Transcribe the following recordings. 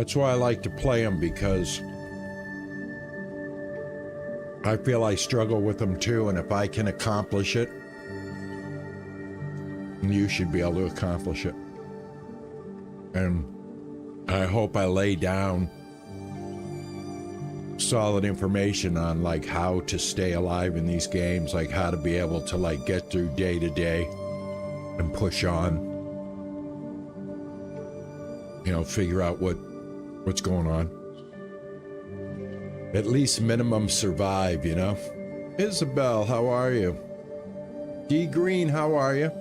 That's why I like to play them, because I feel I struggle with them too, and if I can accomplish it, you should be able to accomplish it. And I hope I lay down solid information on like how to stay alive in these games, like how to be able to like get through day to day and push on, you know, figure out what's going on. At least minimum survive, you know. Isabel, how are you? D Green, how are you?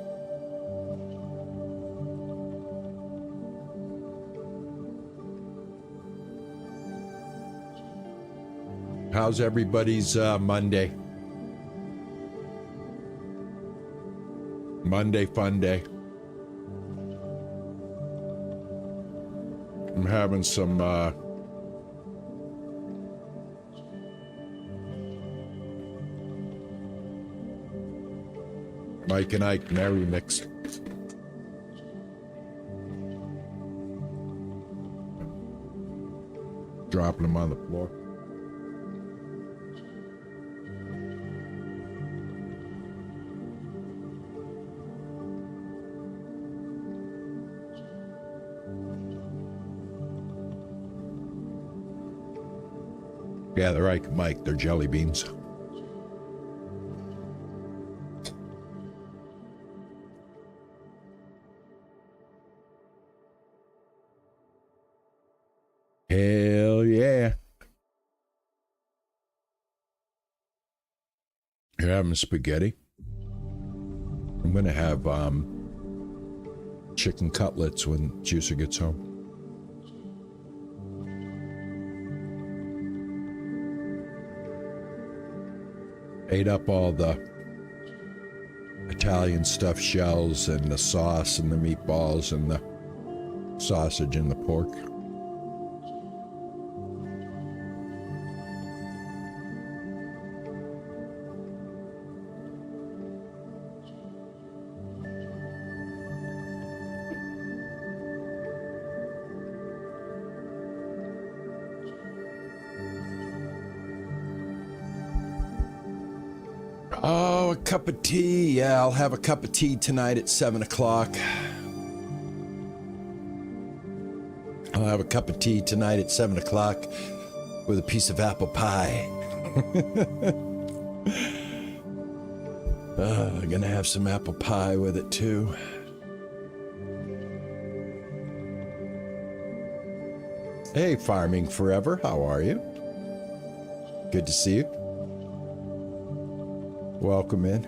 How's everybody's Monday? Monday fun day. I'm having some Mike and Ike Merry mix. Dropping them on the floor. Yeah, they're Ike Mike, they're jelly beans. Hell yeah. You're having spaghetti? I'm gonna have chicken cutlets when Juicer gets home. Ate up all the Italian stuffed shells and the sauce and the meatballs and the sausage and the pork. Oh, a cup of tea. Yeah, I'll have a cup of tea tonight at 7 o'clock. I'll have a cup of tea tonight at 7 o'clock with a piece of apple pie. I'm gonna have some apple pie with it too. Hey, Farming Forever, how are you? Good to see you. Welcome in.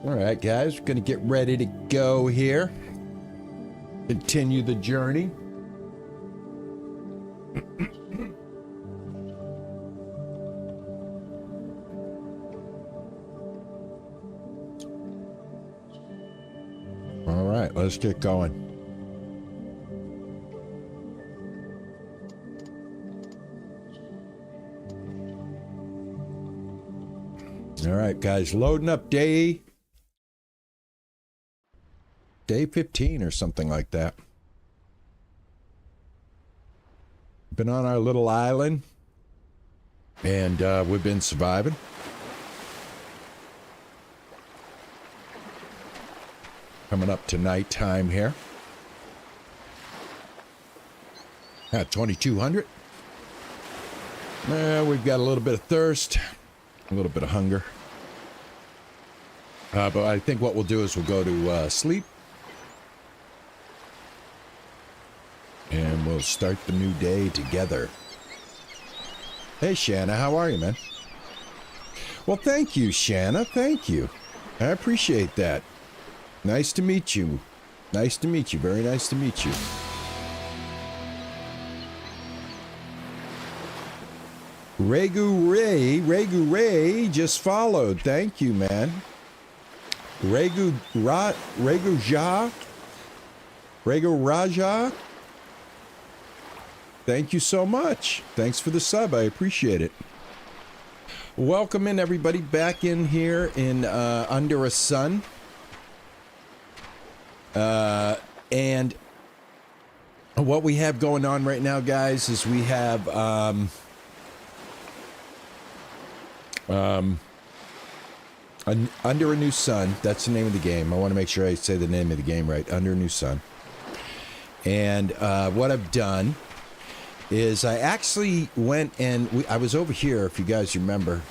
All right, guys, we're gonna get ready to go here. Continue the journey. All right, let's get going. All right, guys, loading up day 15 or something like that. Been on our little island, and we've been surviving. Coming up to nighttime here. At 2200. We've got a little bit of thirst, a little bit of hunger. But I think what we'll do is we'll go to sleep. And we'll start the new day together. Hey, Shanna, how are you, man? Well, thank you, Shanna. Thank you. I appreciate that. Nice to meet you. Nice to meet you. Very nice to meet you. Regu Ray just followed. Thank you, man. Regu Raja. Thank you so much. Thanks for the sub. I appreciate it. Welcome in, everybody, back in here in Under a Sun. And what we have going on right now, guys, is we have Under a New Sun. That's the name of the game. I want to make sure I say the name of the game right. Under a New Sun. And what I've done is I actually went and I was over here, if you guys remember,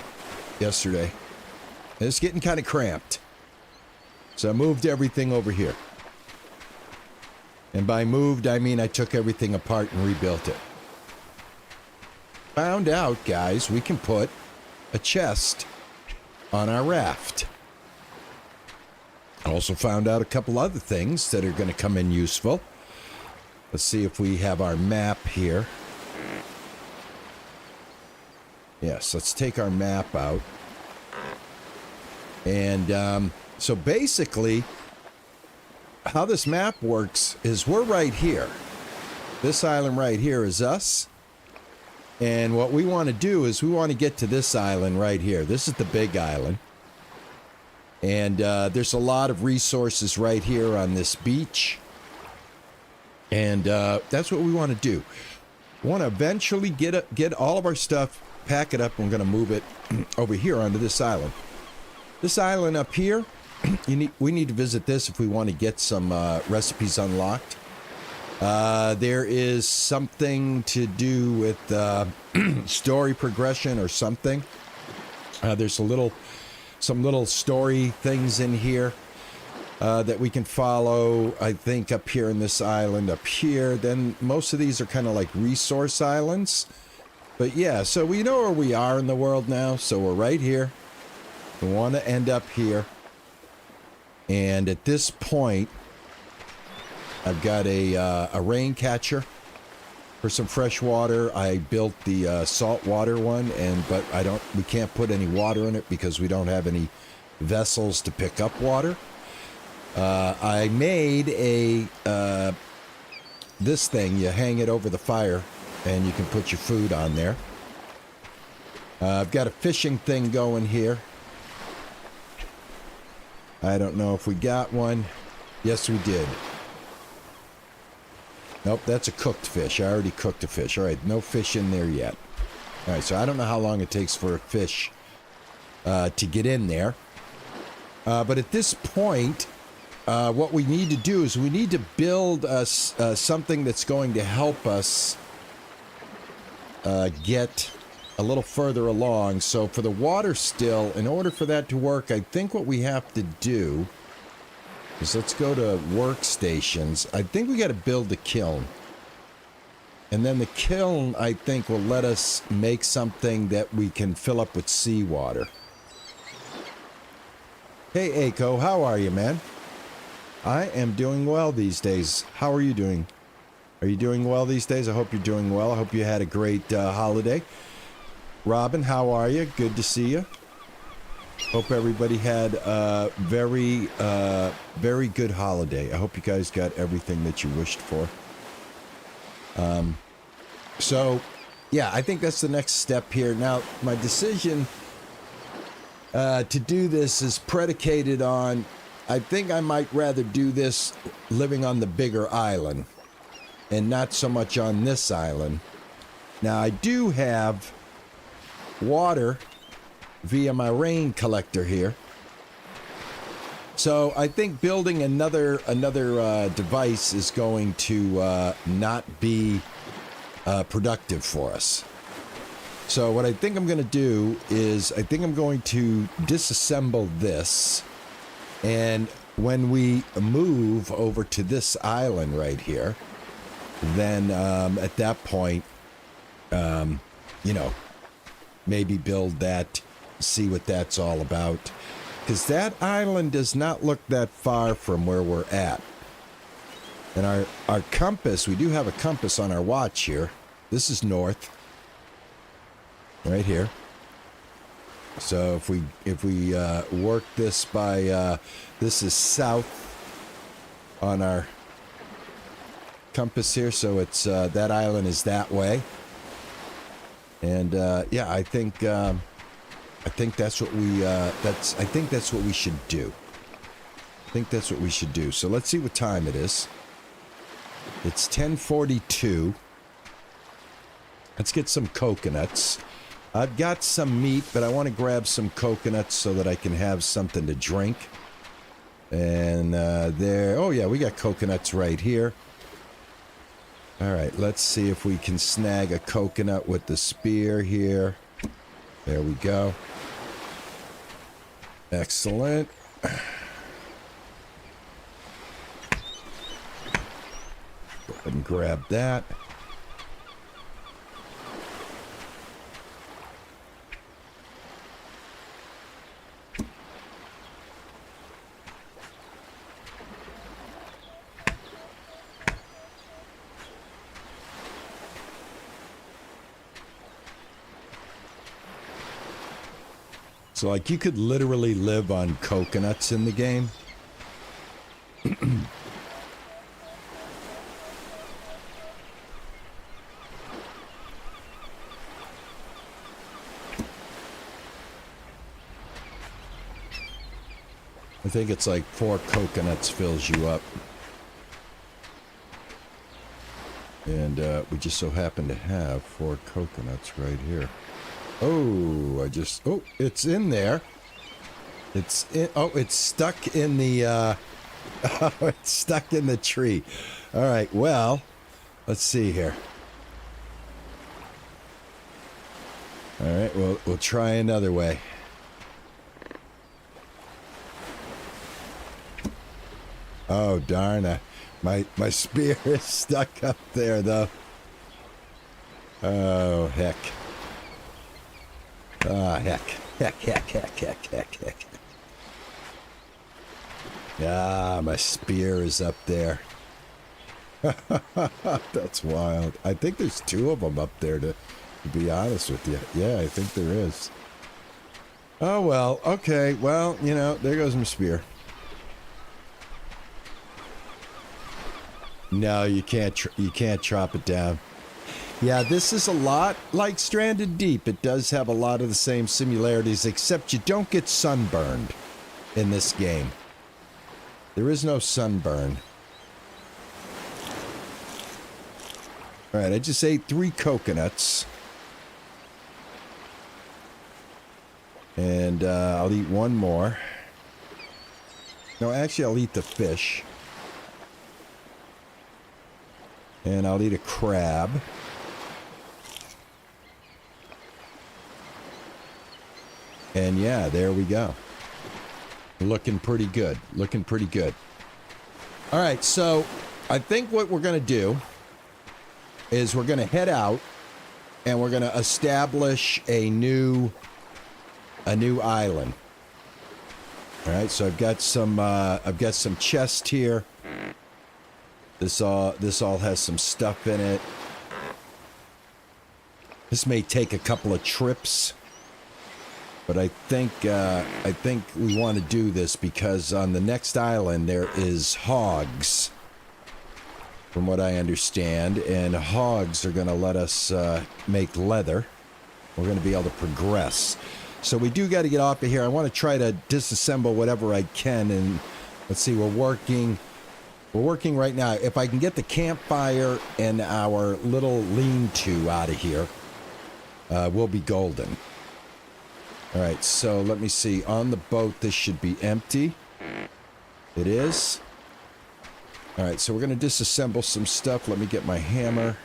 yesterday. And it's getting kind of cramped. So I moved everything over here. And by moved, I mean I took everything apart and rebuilt it. Found out, guys, we can put a chest on our raft. Also found out a couple other things that are going to come in useful. Let's see if we have our map here. Yes, let's take our map out. And so basically, how this map works is we're right here. This island right here is us. And what we want to do is we want to get to this island right here. This is the big island. And there's a lot of resources right here on this beach. And that's what we want to do. We want to eventually get all of our stuff, pack it up, and we're going to move it over here onto this island. This island up here, we need to visit this if we want to get some recipes unlocked. There is something to do with story progression or something. There's some little story things in here that we can follow, I think, up here in this island up here. Then most of these are kind of like resource islands. But yeah, so we know where we are in the world now. So we're right here. We want to end up here. And at this point, I've got a rain catcher for some fresh water. I built the salt water one, but we can't put any water in it because we don't have any vessels to pick up water. I made this thing. You hang it over the fire, and you can put your food on there. I've got a fishing thing going here. I don't know if we got one. Yes, we did. Nope, that's a cooked fish. I already cooked a fish. All right, no fish in there yet. All right, so I don't know how long it takes for a fish to get in there. But at this point, what we need to do is we need to build something that's going to help us get a little further along. So for the water still, in order for that to work, I think what we have to do is let's go to workstations. I think we got to build the kiln. And then the kiln, I think, will let us make something that we can fill up with seawater. Hey, Aiko, how are you, man? I am doing well these days. How are you doing? Are you doing well these days? I hope you're doing well. I hope you had a great holiday. Robin, how are you? Good to see you. Hope everybody had a very good holiday. I hope you guys got everything that you wished for. So, yeah, I think that's the next step here. Now, my decision to do this is predicated on, I think I might rather do this living on the bigger island and not so much on this island. Now, I do have water via my rain collector here. So I think building another device is going to not be productive for us. So what I think I'm going to do is I think I'm going to disassemble this, and when we move over to this island right here, then at that point, maybe build that, see what that's all about. Because that island does not look that far from where we're at. And our compass, we do have a compass on our watch here. This is north. Right here. So if we work this by, this is south on our compass here. So it's, that island is that way. And yeah, I think that's what I think that's what we should do. I think that's what we should do. So let's see what time it is. It's 10:42. Let's get some coconuts. I've got some meat, but I want to grab some coconuts so that I can have something to drink. And there... Oh, yeah, we got coconuts right here. All right, let's see if we can snag a coconut with the spear here. There we go. Excellent. Go ahead and grab that. So, like, you could literally live on coconuts in the game. I think it's like 4 coconuts fills you up. And we just so happen to have 4 coconuts right here. Oh, oh, it's in there. It's stuck in the, oh, it's stuck in the tree. All right, well, let's see here. All right, we'll try another way. Oh, darn, my spear is stuck up there, though. Oh, heck. Ah, heck. Heck. Ah, my spear is up there. That's wild. I think there's 2 of them up there, to be honest with you. Yeah, I think there is. Oh, well, okay. Well, you know, there goes my spear. No, you can't chop it down. Yeah, this is a lot like Stranded Deep. It does have a lot of the same similarities, except you don't get sunburned in this game. There is no sunburn. All right, I just ate 3 coconuts. And I'll eat 1 more. No, actually, I'll eat the fish. And I'll eat a crab. And yeah, there we go. Looking pretty good. Looking pretty good. All right, so I think what we're going to do is we're going to head out and we're going to establish a new island. All right, so I've got some chest here. This all has some stuff in it. This may take a couple of trips. But I think we want to do this because on the next island there is hogs, from what I understand, and hogs are going to let us make leather. We're going to be able to progress. So we do got to get off of here. I want to try to disassemble whatever I can, and let's see. We're working right now. If I can get the campfire and our little lean-to out of here, we'll be golden. All right, so let me see. On the boat, this should be empty. It is. All right, so we're going to disassemble some stuff. Let me get my hammer.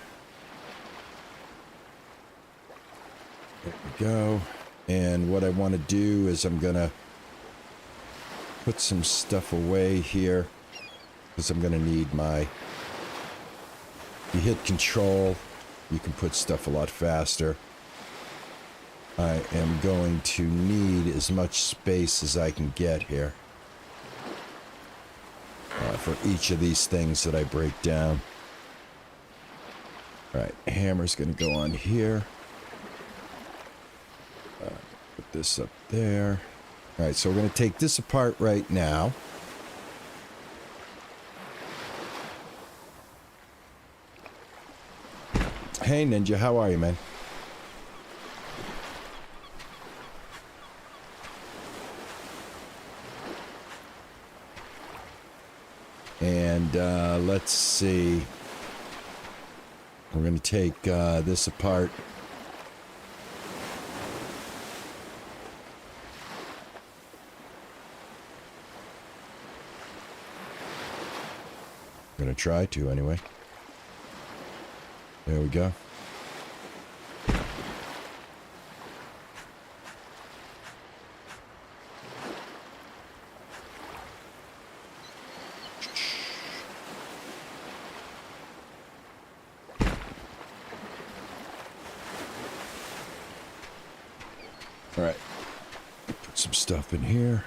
There we go. And what I want to do is I'm going to put some stuff away here because I'm going to need my... You hit control, you can put stuff a lot faster. I am going to need as much space as I can get here for each of these things that I break down. All right, hammer's going to go on here. Put this up there. All right, so we're going to take this apart right now. Hey, Ninja, how are you, man? And let's see. We're going to take this apart. I'm going to try to anyway. There we go. All right, put some stuff in here.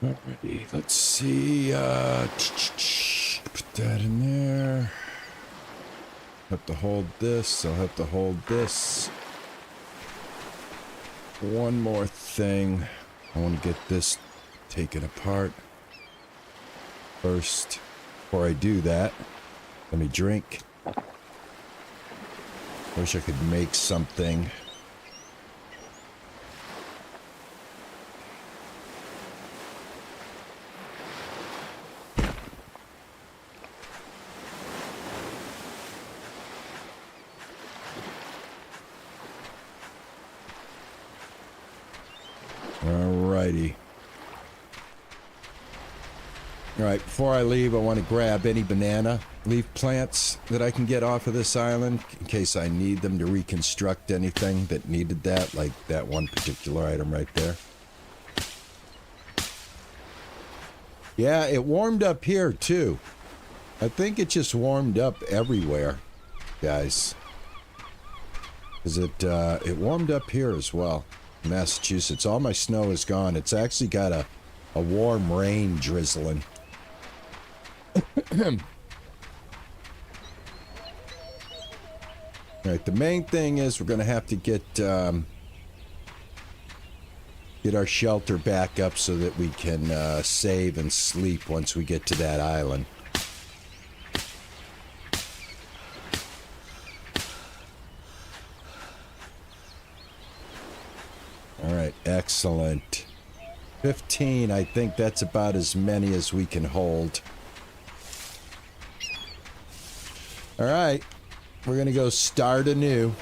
Alrighty, let's see. Put that in there. Have to hold this. I'll have to hold this. One more thing. I want to get this taken apart first. Before I do that, let me drink. Wish I could make something. Alrighty. Alright, before I leave, I want to grab any banana leaf plants that I can get off of this island in case I need them to reconstruct anything that needed that, like that one particular item right there. Yeah, it warmed up here too. I think it just warmed up everywhere, guys. Because it warmed up here as well. Massachusetts. All my snow is gone. It's actually got a warm rain drizzling. Alright, the main thing is we're going to have to get our shelter back up so that we can save and sleep once we get to that island. Alright, excellent. 15, I think that's about as many as we can hold. Alright, we're gonna go start anew.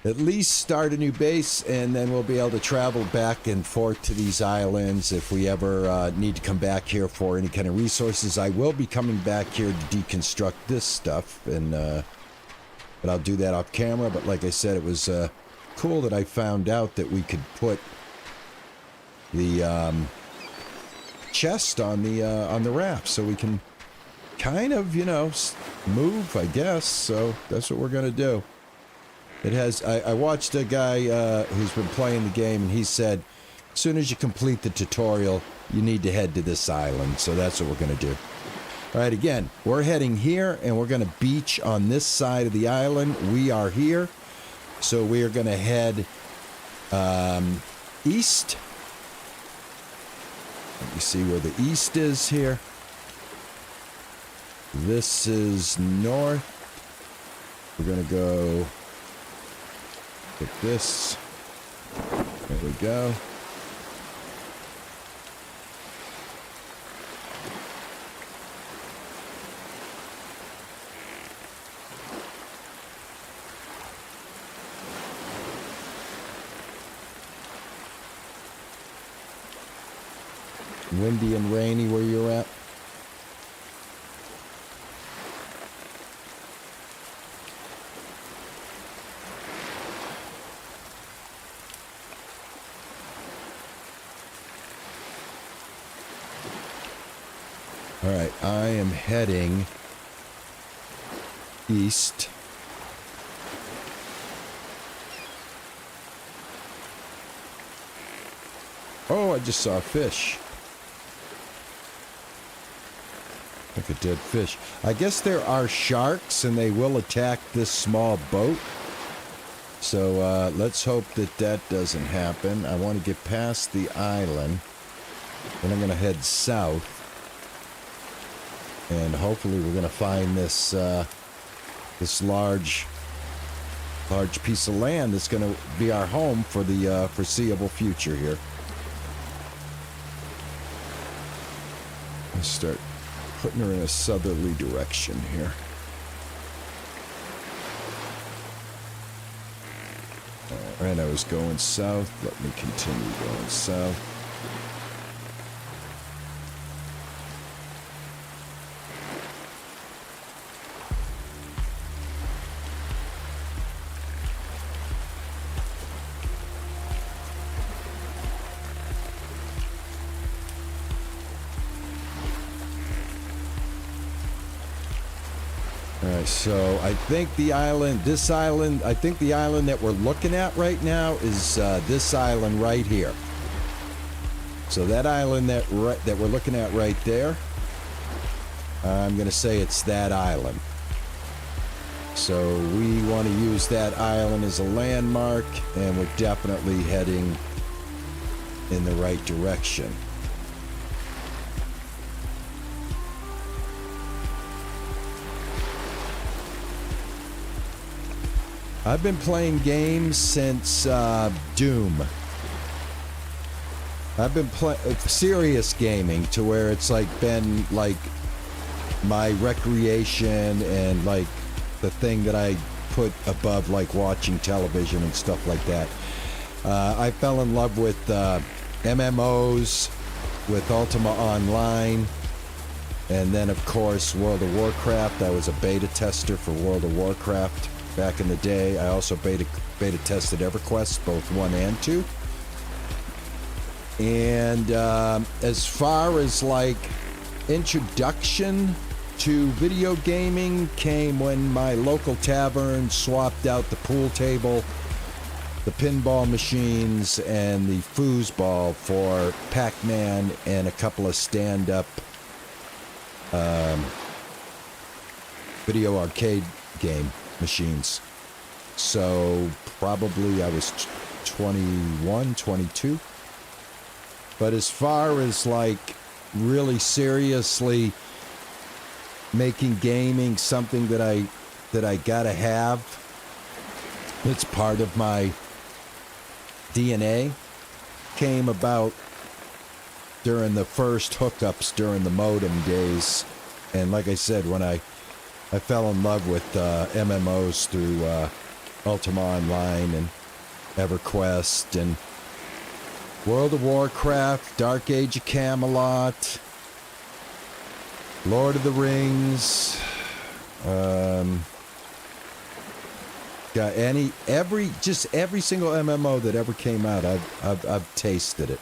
At least start a new base, and then we'll be able to travel back and forth to these islands if we ever need to come back here for any kind of resources. I will be coming back here to deconstruct this stuff, and but I'll do that off camera. But like I said, it was cool that I found out that we could put the chest on the raft, so we can kind of, you know, move, I guess. So that's what we're gonna do. It has. I watched a guy who's been playing the game, and he said, as soon as you complete the tutorial, you need to head to this island. So that's what we're gonna do. All right, again, we're heading here, and we're gonna beach on this side of the island. We are here, so we are gonna head east. Let me see where the east is here. This is north. We're gonna go Put this. There we go. Windy and rainy where you're at? All right, I am heading east. Oh, I just saw a fish. Like a dead fish. I guess there are sharks and they will attack this small boat. So let's hope that that doesn't happen. I want to get past the island. Then I'm going to head south. And hopefully we're going to find this this large piece of land that's going to be our home for the foreseeable future here. Let's start putting her in a southerly direction here. All right, I was going south. Let me continue going south. So I think the island, I think the island that we're looking at right now is this island right here. So that island that we're looking at right there, I'm going to say it's that island. So we want to use that island as a landmark, and we're definitely heading in the right direction. I've been playing games since Doom. I've been playing serious gaming to where it's like been like my recreation and like the thing that I put above like watching television and stuff like that. I fell in love with MMOs, with Ultima Online, and then of course World of Warcraft. I was a beta tester for World of Warcraft back in the day. I also beta tested EverQuest, both 1 and 2. And as far as like introduction to video gaming came when my local tavern swapped out the pool table, the pinball machines, and the foosball for Pac-Man and a couple of stand-up video arcade game machines. So probably I was 21, 22. But as far as like really seriously making gaming something that I gotta have, it's part of my DNA, came about during the first hookups during the modem days. And like I said, when I fell in love with MMOs through Ultima Online and EverQuest and World of Warcraft, Dark Age of Camelot, Lord of the Rings, got every single MMO that ever came out, I've tasted it.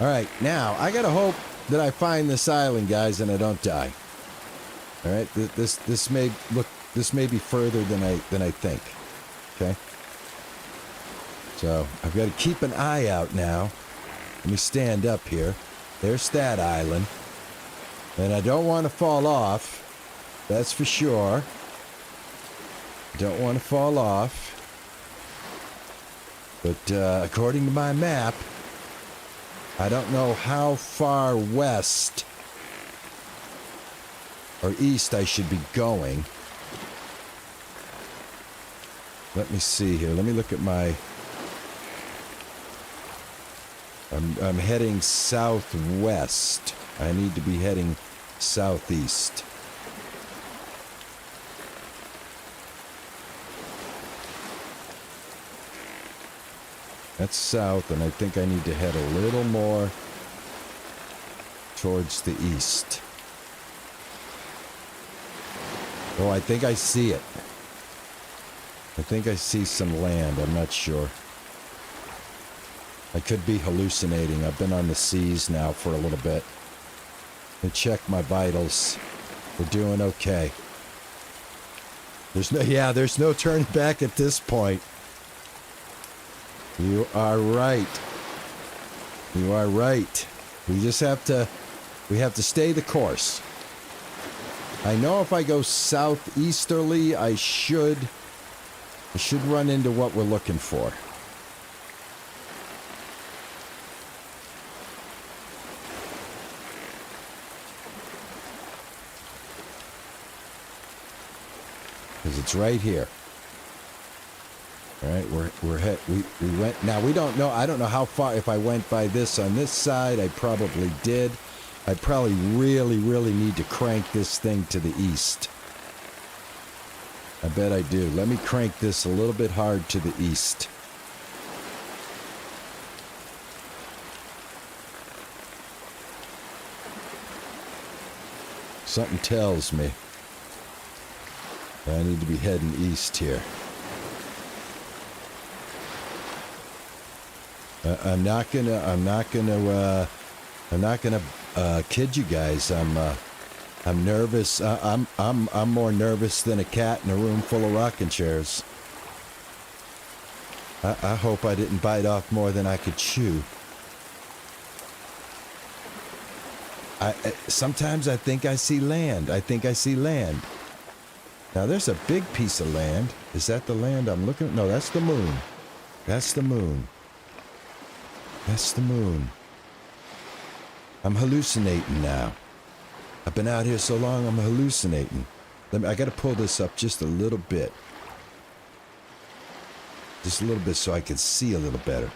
All right, now I gotta hope that I find this island, guys, and I don't die. All right, this may be further than I think. Okay. So I've got to keep an eye out now. Let me stand up here. There's that island. And I don't want to fall off. That's for sure. Don't want to fall off. But according to my map, I don't know how far west or east I should be going. Let me see here. Let me look at my... I'm heading southwest. I need to be heading southeast. That's south, and I think I need to head a little more towards the east. Oh, I think I see it. I think I see some land. I'm not sure. I could be hallucinating. I've been on the seas now for a little bit. Let me check my vitals. We're doing okay. There's no turning back at this point. You are right. You are right. We just have to stay the course. I know if I go southeasterly, I should run into what we're looking for. Because it's right here. All right, we went. Now we don't know. I don't know how far. If I went by this on this side, I probably did. I probably really need to crank this thing to the east. I bet I do. Let me crank this a little bit hard to the east. Something tells me I need to be heading east here. I'm not gonna kid you guys. I'm nervous. I'm more nervous than a cat in a room full of rocking chairs. I hope I didn't bite off more than I could chew. Sometimes I think I see land. Now there's a big piece of land. Is that the land I'm looking at? No, that's the moon. That's the moon. I'm hallucinating now. I've been out here so long, I'm hallucinating. I gotta pull this up just a little bit. Just a little bit so I can see a little better.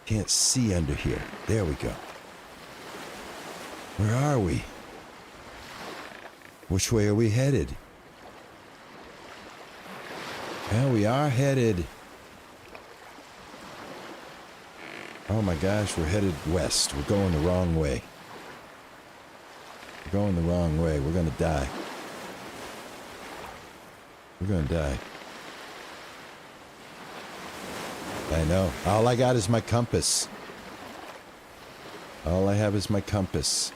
Can't see under here. There we go. Where are we? Which way are we headed? Well, we are headed... Oh my gosh, we're headed west. We're going the wrong way. We're going the wrong way. We're gonna die. We're gonna die. I know. All I got is my compass. All I have is my compass.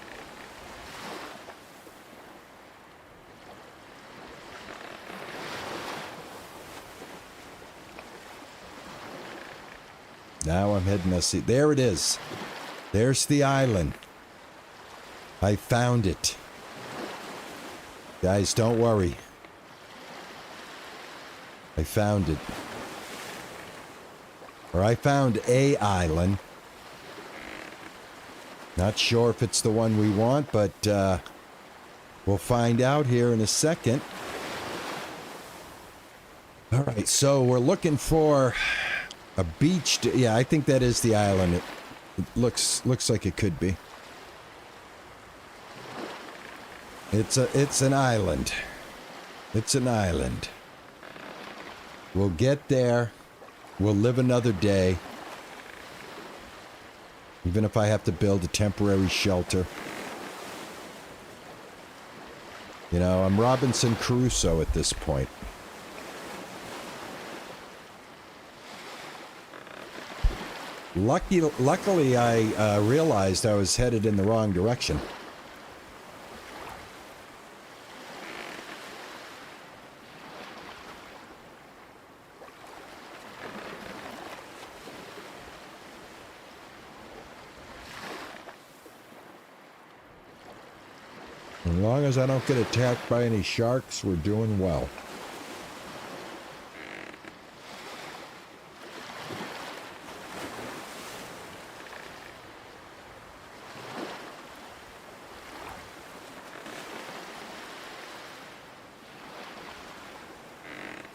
Now I'm heading to see. There it is. There's the island. I found it. Guys, don't worry. I found it. Or I found a island. Not sure if it's the one we want, but we'll find out here in a second. All right, so we're looking for a beach. Yeah, I think that is the island. It looks like it could be. It's an island. It's an island. We'll get there. We'll live another day. Even if I have to build a temporary shelter. You know, I'm Robinson Crusoe at this point. Luckily, I realized I was headed in the wrong direction. As long as I don't get attacked by any sharks, we're doing well.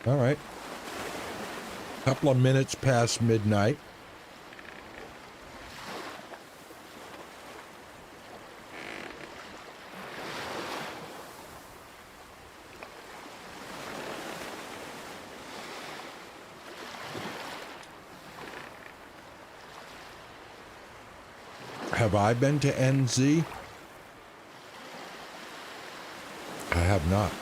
All right. Couple of minutes past midnight. Have I been to NZ? I have not.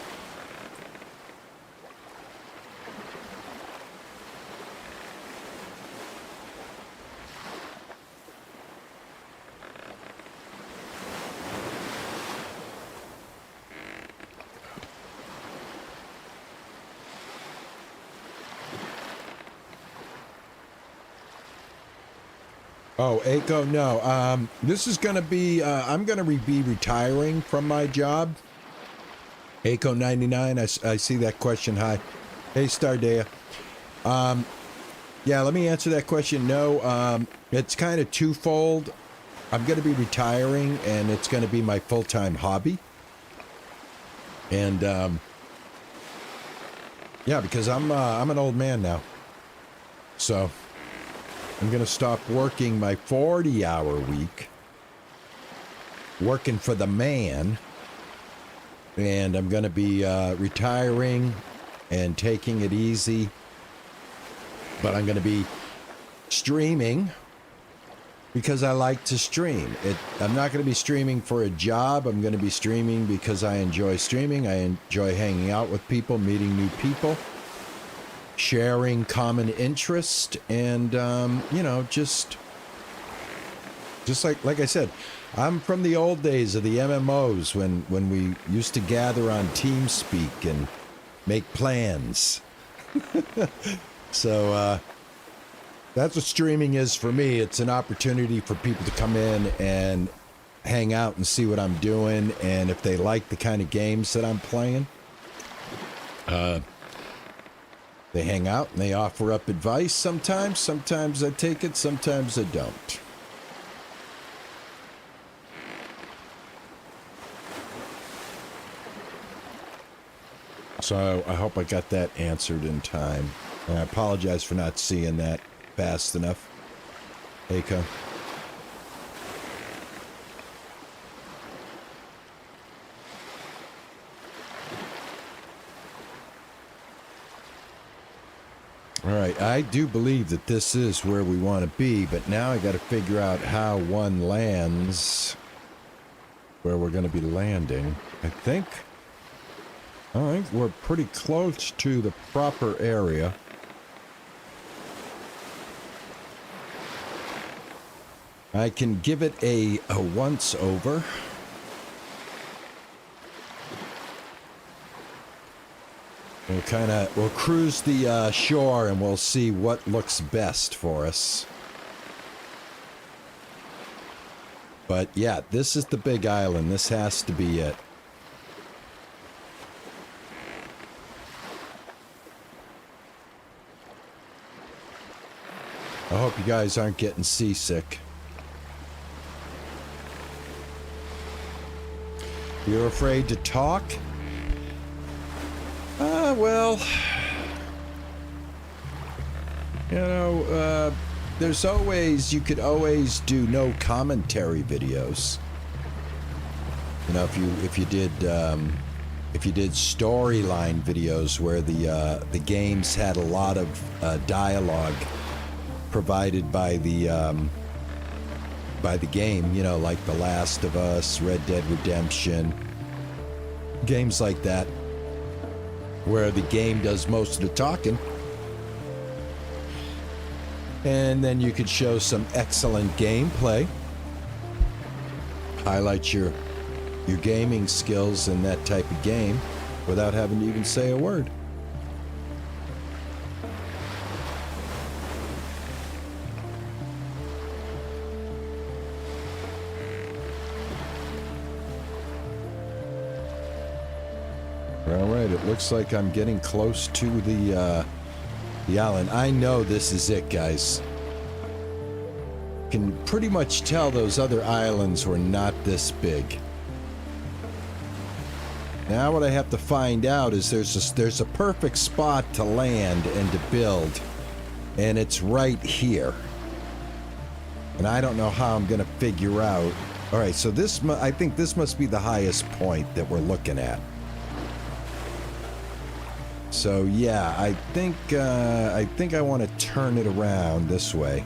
Oh, Aiko, no. This is going to be, I'm going to be retiring from my job. Aiko 99, I see that question. Hi. Hey, Stardea. Yeah, let me answer that question. No, it's kind of twofold. I'm going to be retiring, and it's going to be my full-time hobby. And, yeah, because I'm an old man now. So I'm going to stop working my 40-hour week, working for the man, and I'm going to be retiring and taking it easy, but I'm going to be streaming because I like to stream. I'm not going to be streaming for a job. I'm going to be streaming because I enjoy streaming. I enjoy hanging out with people, meeting new people, sharing common interest, and you know, just like I said, I'm from the old days of the MMOs when we used to gather on TeamSpeak and make plans. So that's what streaming is for me. It's an opportunity for people to come in and hang out and see what I'm doing, and if they like the kind of games that I'm playing, they hang out and they offer up advice sometimes. Sometimes I take it, sometimes I don't. So I hope I got that answered in time. And I apologize for not seeing that fast enough. Aiko. All right, I do believe that this is where we want to be, but now I got to figure out how one lands where we're going to be landing. I think we're pretty close to the proper area. I can give it a once over. We'll cruise the shore and we'll see what looks best for us. But yeah, this is the big island. This has to be it. I hope you guys aren't getting seasick. You're afraid to talk? Well, you know, you could always do no commentary videos. You know, if you did storyline videos where the games had a lot of dialogue provided by the game, you know, like The Last of Us, Red Dead Redemption, games like that, where the game does most of the talking. And then you could show some excellent gameplay, highlight your gaming skills in that type of game without having to even say a word. All right, it looks like I'm getting close to the island. I know this is it, guys. Can pretty much tell those other islands were not this big. Now what I have to find out is there's a perfect spot to land and to build and it's right here. And I don't know how I'm going to figure out. All right, so I think this must be the highest point that we're looking at. So yeah, I think I want to turn it around this way.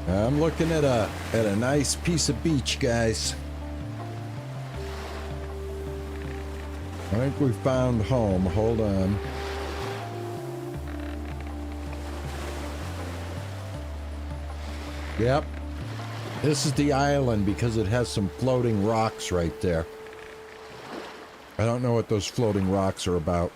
I'm looking at a nice piece of beach, guys. I think we found home. Hold on. Yep. This is the island because it has some floating rocks right there. I don't know what those floating rocks are about.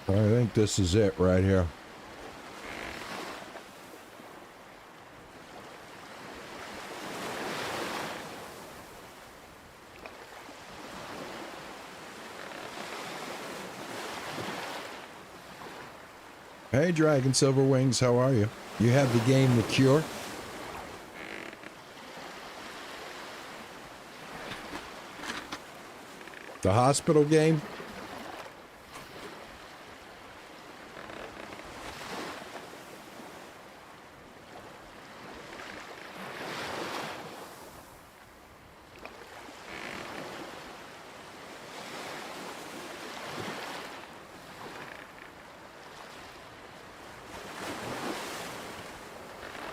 I think this is it right here. Hey, Dragon Silverwings, how are you? You have the game The Cure? The hospital game?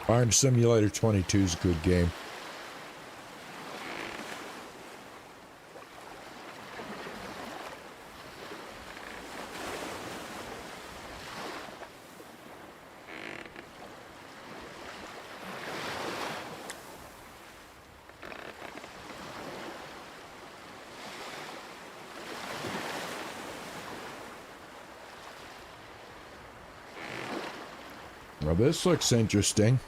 Farm Simulator 22 is a good game. Well, this looks interesting.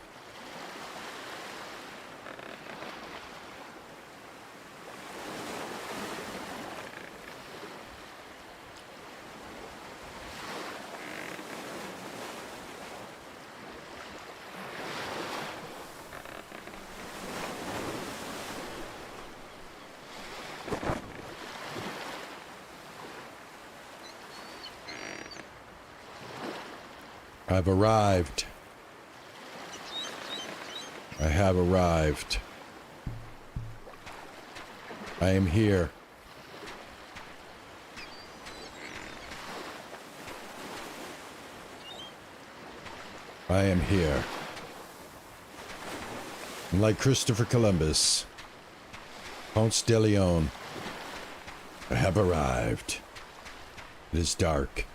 I've arrived. I have arrived. I am here. I am here. And like Christopher Columbus, Ponce de Leon, I have arrived. It is dark.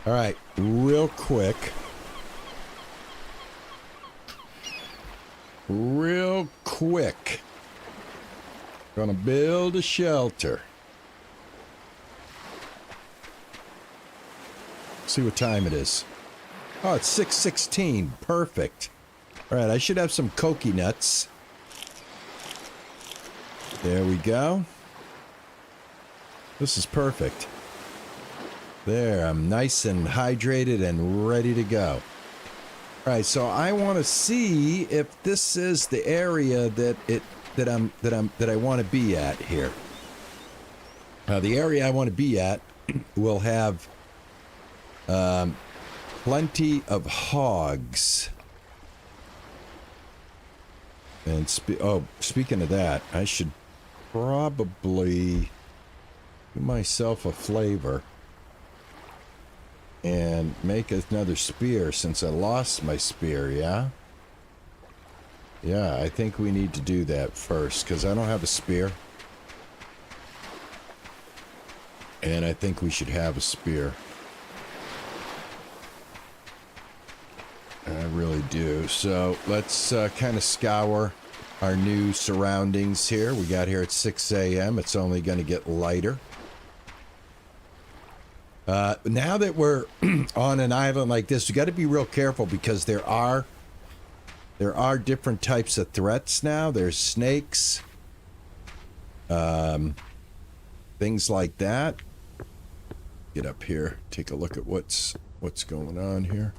All right, real quick. Gonna build a shelter. See what time it is. Oh, it's 6:16. Perfect. All right, I should have some coconut nuts. There we go. This is perfect. There, I'm nice and hydrated and ready to go. All right, so I want to see if this is the area that I want to be at here. Now, the area I want to be at will have plenty of hogs. And speaking of that, I should probably do myself a flavor and make another spear since I lost my spear, yeah? Yeah, I think we need to do that first because I don't have a spear. And I think we should have a spear. I really do. So let's kind of scour our new surroundings here. We got here at 6 a.m. It's only going to get lighter. Now that we're on an island like this, we got to be real careful because there are different types of threats now. There's snakes, things like that. Get up here, take a look at what's going on here.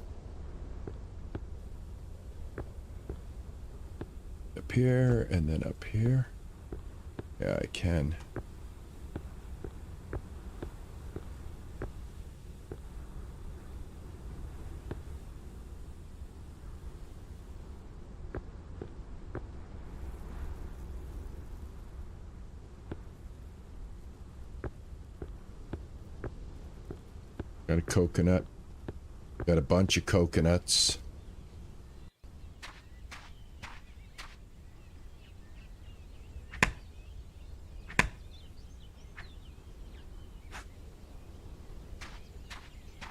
Up here and then up here. Yeah, I can. Got a coconut. Got a bunch of coconuts.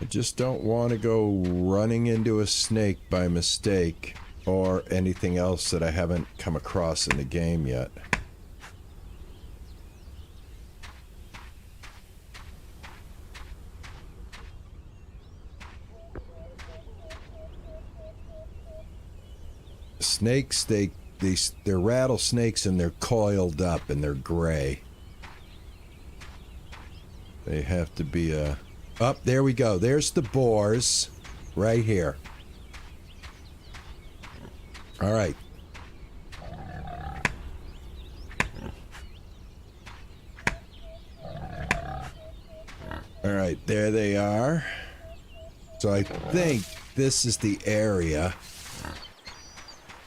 I just don't want to go running into a snake by mistake or anything else that I haven't come across in the game yet. Snakes, they're rattlesnakes and they're coiled up and they're gray. They have to be up, there we go. There's the boars right here. All right. All right, there they are. So I think this is the area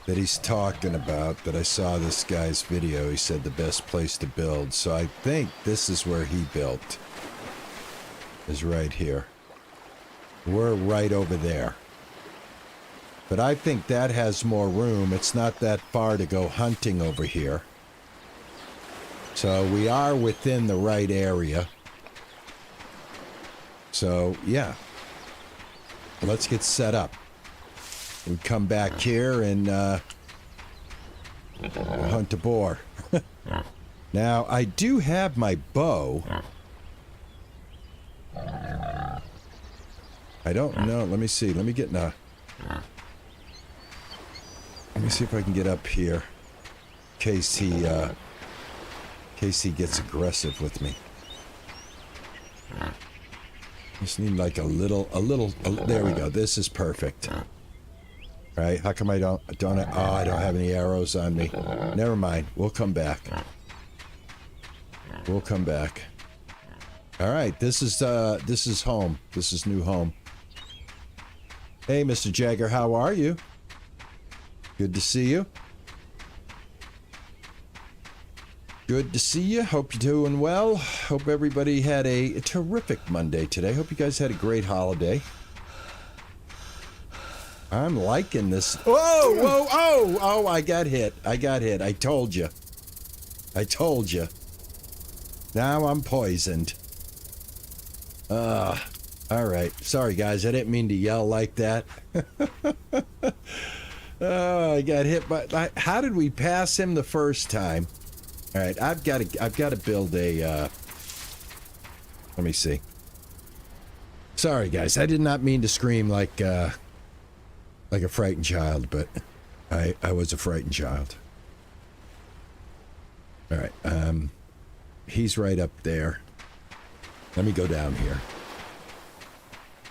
that he's talking about, that I saw this guy's video. He said the best place to build. So I think this is where he built, is right here. We're right over there. But I think that has more room. It's not that far to go hunting over here. So we are within the right area. So, yeah. Let's get set up. We come back here and hunt a boar. Now, I do have my bow. I don't know. Let me see. Let me get in a... Let me see if I can get up here. In case he gets aggressive with me. Just need like a little, there we go. This is perfect. Right? How come I don't I don't have any arrows on me. Never mind. We'll come back. We'll come back. All right. This is home. This is new home. Hey, Mr. Jagger, how are you? Good to see you. Good to see you. Hope you're doing well. Hope everybody had a terrific Monday today. Hope you guys had a great holiday. I'm liking this. Whoa, whoa, oh, I got hit. I told you. Now I'm poisoned. All right. Sorry, guys. I didn't mean to yell like that. Oh, I got hit by... How did we pass him the first time? All right. I've got to build a... Let me see. Sorry, guys. I did not mean to scream like a frightened child, but I was a frightened child. All right. He's right up there. Let me go down here.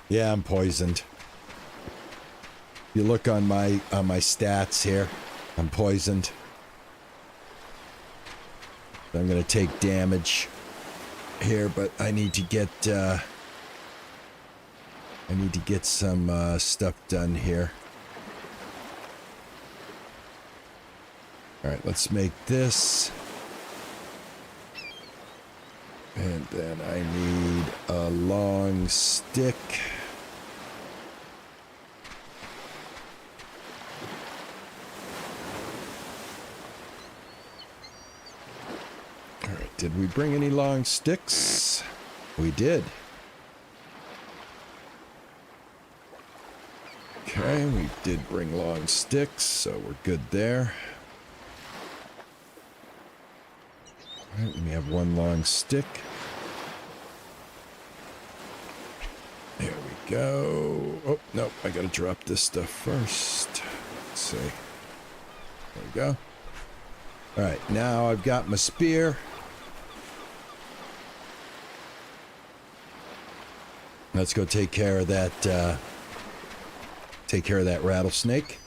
Yeah, I'm poisoned. You look on my stats here. I'm poisoned. I'm gonna take damage here, but I need to get some stuff done here. All right, let's make this. And then I need a long stick. All right, did we bring any long sticks? We did. Okay, we did bring long sticks, so we're good there. All right, we have one long stick. There we go. Oh, no, I gotta drop this stuff first. Let's see. There we go. All right, now I've got my spear. Let's go take care of that, rattlesnake.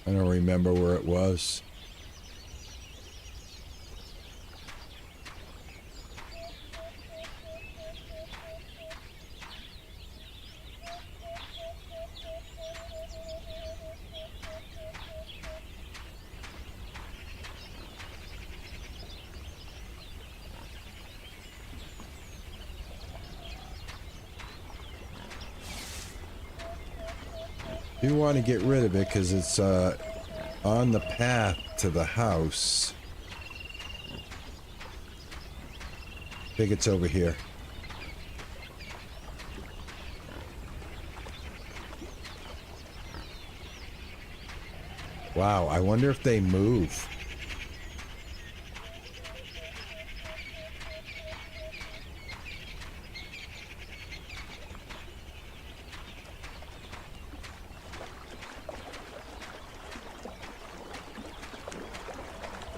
I don't remember where it was. You want to get rid of it because it's on the path to the house. I think it's over here. Wow, I wonder if they move.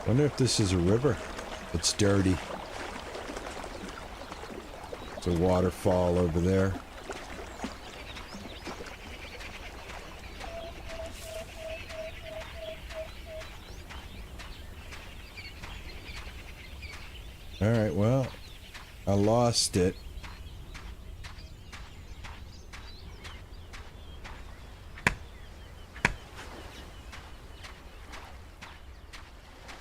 Wonder if this is a river. It's dirty. It's a waterfall over there. All right, well, I lost it.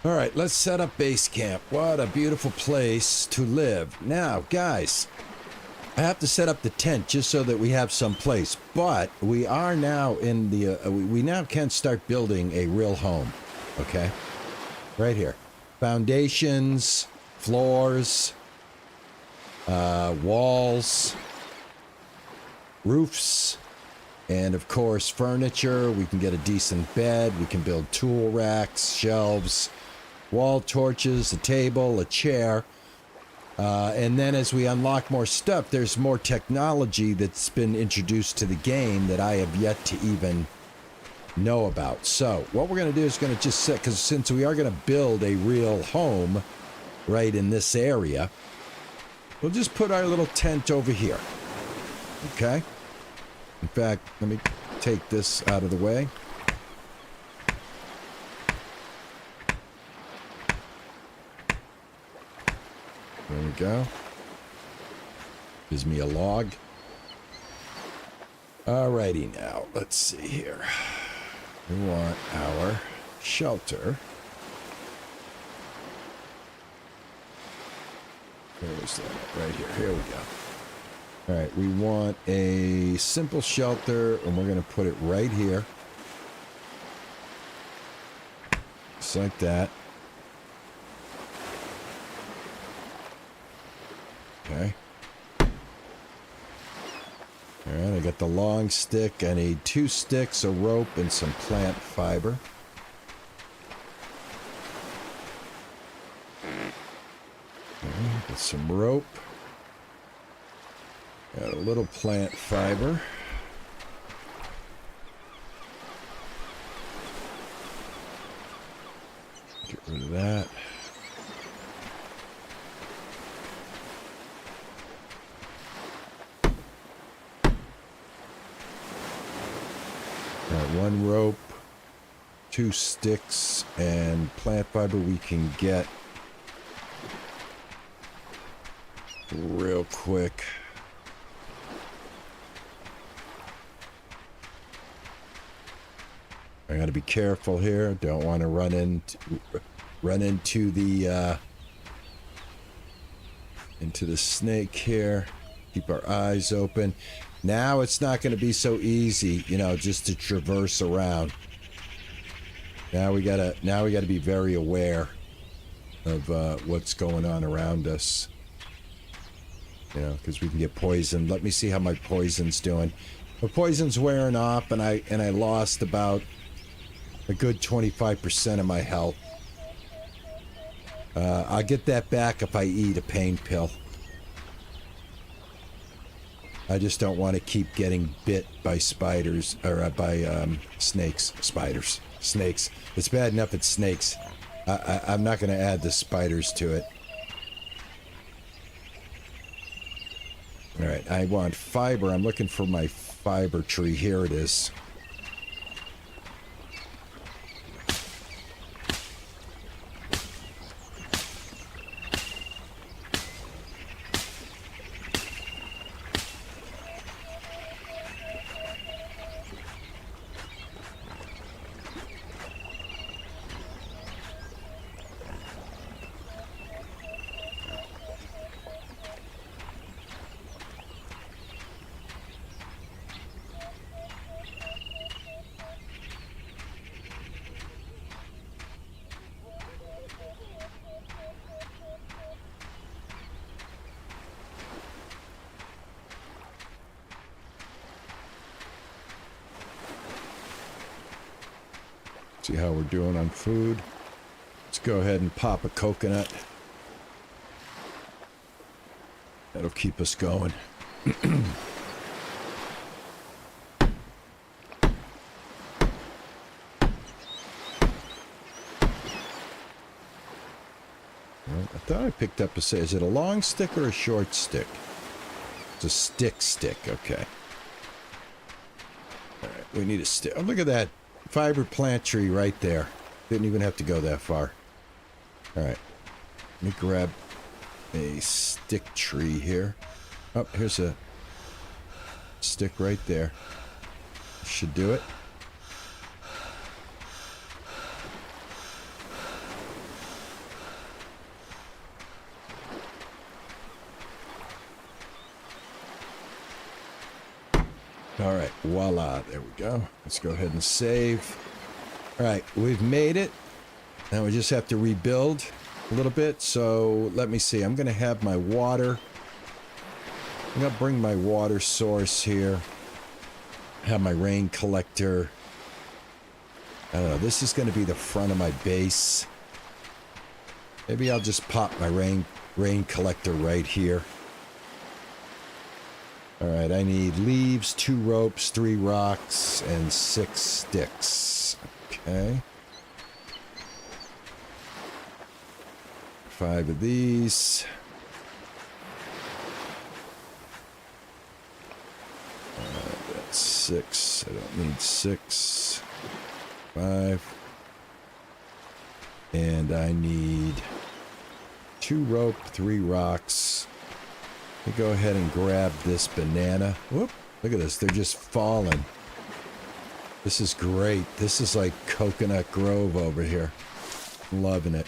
All right, let's set up base camp. What a beautiful place to live. Now, guys, I have to set up the tent just so that we have some place. But we are now in the, we now can start building a real home. Okay? Right here. Foundations, floors, walls, roofs, and of course, furniture. We can get a decent bed. We can build tool racks, shelves, wall torches, a table, a chair. And then as we unlock more stuff, there's more technology that's been introduced to the game that I have yet to even know about. So what we're going to do is going to just set, because since we are going to build a real home right in this area, we'll just put our little tent over here. Okay? In fact, let me take this out of the way. There we go. Gives me a log. Alrighty now, let's see here. We want our shelter. Where is that? Right here. Here we go. Alright, we want a simple shelter, and we're going to put it right here. Just like that. Okay. Alright, I got the long stick. I need 2 sticks, a rope, and some plant fiber. Okay, got some rope. Got a little plant fiber. Get rid of that. All right, 1 rope, 2 sticks, and plant fiber we can get real quick. I gotta be careful here. Don't want to run into the snake here. Keep our eyes open. Now it's not going to be so easy, you know, just to traverse around. Now we gotta be very aware of what's going on around us. You know, because we can get poisoned. Let me see how my poison's doing. My poison's wearing off, and I lost about a good 25% of my health. I'll get that back if I eat a pain pill. I just don't want to keep getting bit by spiders, or by snakes. Spiders. Snakes. It's bad enough it's snakes. I'm not going to add the spiders to it. Alright, I want fiber. I'm looking for my fiber tree. Here it is. See how we're doing on food. Let's go ahead and pop a coconut. That'll keep us going. Well, I thought I picked up is it a long stick or a short stick? It's a stick, okay. Alright, we need a stick. Oh, look at that fiber plant tree right there. Didn't even have to go that far. Alright. Let me grab a stick tree here. Oh, here's a stick right there. Should do it. All right, voila, there we go. Let's go ahead and save. All right, we've made it. Now we just have to rebuild a little bit. So let me see. I'm going to have my water. I'm going to bring my water source here. Have my rain collector. I don't know. This is going to be the front of my base. Maybe I'll just pop my rain collector right here. Alright, I need leaves, 2 ropes, 3 rocks, and 6 sticks. Okay. 5 of these. That's 6. I don't need 6. 5. And I need 2 rope, 3 rocks. Let me go ahead and grab this banana. Whoop, look at this. They're just falling. This is great. This is like Coconut Grove over here. Loving it.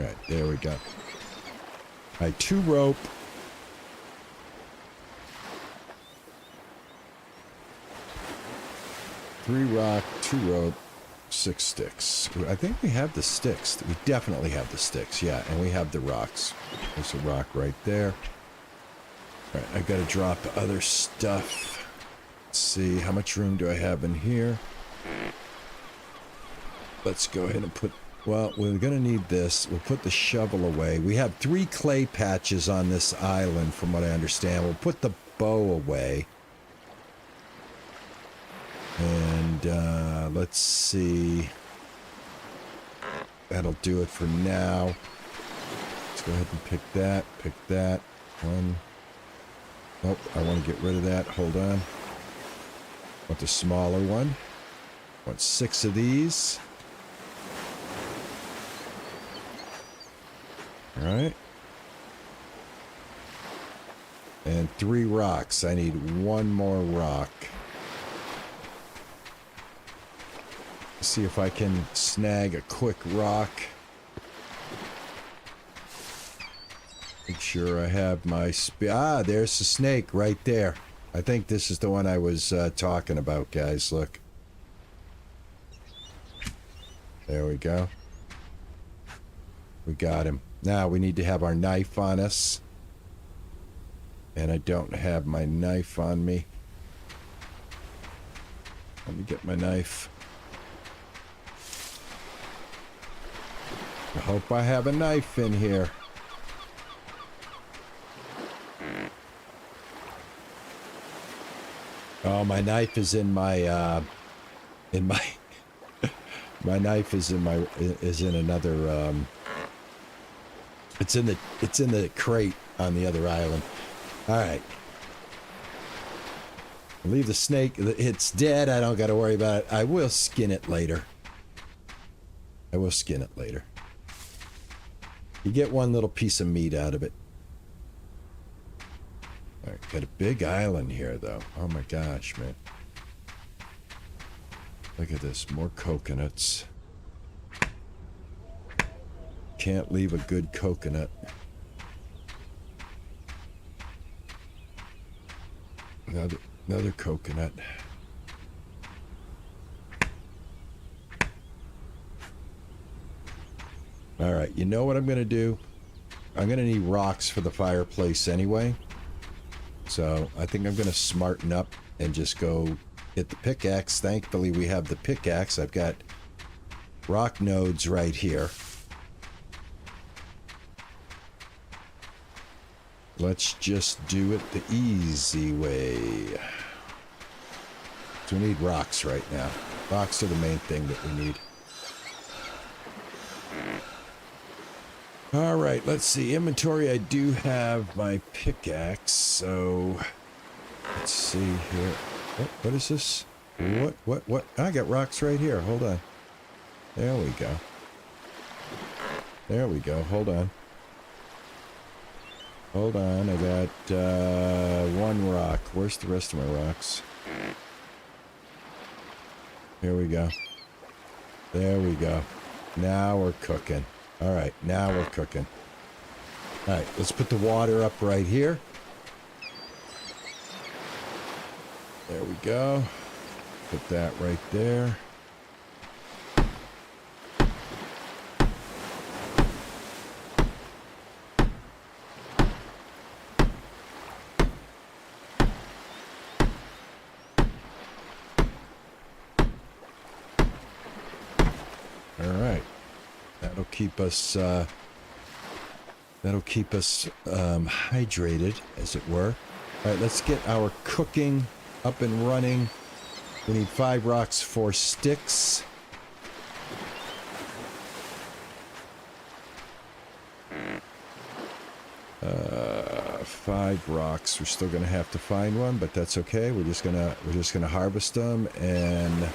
Right, there we go. All right, 2 rope. Three rock, 2 rope, 6 sticks. I think we have the sticks. We definitely have the sticks, yeah, and we have the rocks. There's a rock right there. All right, I gotta drop other stuff. Let's see, how much room do I have in here? Let's go ahead and put... Well, we're going to need this. We'll put the shovel away. We have 3 clay patches on this island, from what I understand. We'll put the bow away. And let's see. That'll do it for now. Let's go ahead and pick that. Pick that. One. Nope, I want to get rid of that. Hold on. Want the smaller one. Want 6 of these. Alright. And 3 rocks. I need 1 more rock. See if I can snag a quick rock. Make sure I have my there's the snake right there. I think this is the one I was talking about, guys. Look. There we go. We got him. Now we need to have our knife on us. And I don't have my knife on me. Let me get my knife. I hope I have a knife in here. Oh, my knife is in my, my knife is in another, it's in the crate on the other island. All right. Leave the snake. It's dead. I don't got to worry about it. I will skin it later. I will skin it later. You get 1 little piece of meat out of it. All right, got a big island here, though. Oh my gosh, man. Look at this. More coconuts. Can't leave a good coconut. Another coconut. All right, you know what I'm going to do? I'm going to need rocks for the fireplace anyway. So I think I'm going to smarten up and just go get the pickaxe. Thankfully, we have the pickaxe. I've got rock nodes right here. Let's just do it the easy way. So we need rocks right now. Rocks are the main thing that we need. All right, let's see. Inventory, I do have my pickaxe, so let's see here. What is this? What? I got rocks right here. Hold on. There we go. There we go. Hold on. Hold on. I got 1 rock. Where's the rest of my rocks? Here we go. There we go. Now we're cooking. All right, now we're cooking. All right, let's put the water up right here. There we go. Put that right there. All right. That'll keep us hydrated, as it were. All right, let's get our cooking up and running. We need 5 rocks, 4 sticks. Five rocks. We're still gonna have to find one, but that's okay. We're just gonna harvest them, and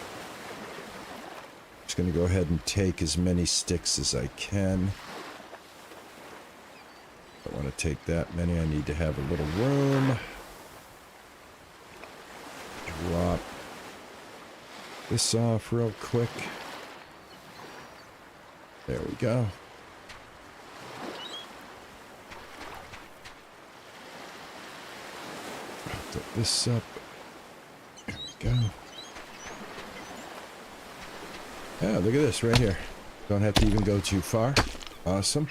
just gonna go ahead and take as many sticks as I can. I want to take that many. I need to have a little room. Drop this off real quick. There we go. Put this up. There we go. Yeah, look at this right here. Don't have to even go too far. Awesome.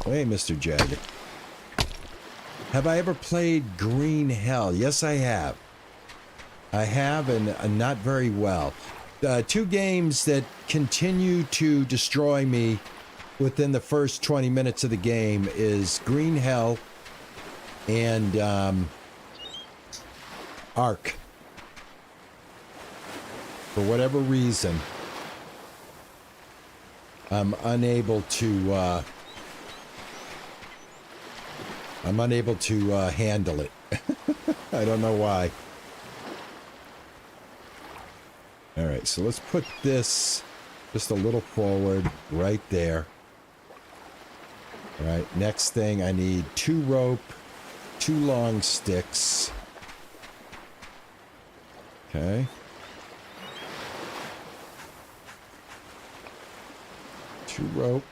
Hey, Mr. Jagger. Have I ever played Green Hell? Yes, I have. I have, and not very well. Two games that continue to destroy me within the first 20 minutes of the game is Green Hell and Ark. For whatever reason, I'm unable to handle it. I don't know why. All right, so let's put this just a little forward right there. All right, next thing, I need 2 rope, 2 long sticks. Okay. Rope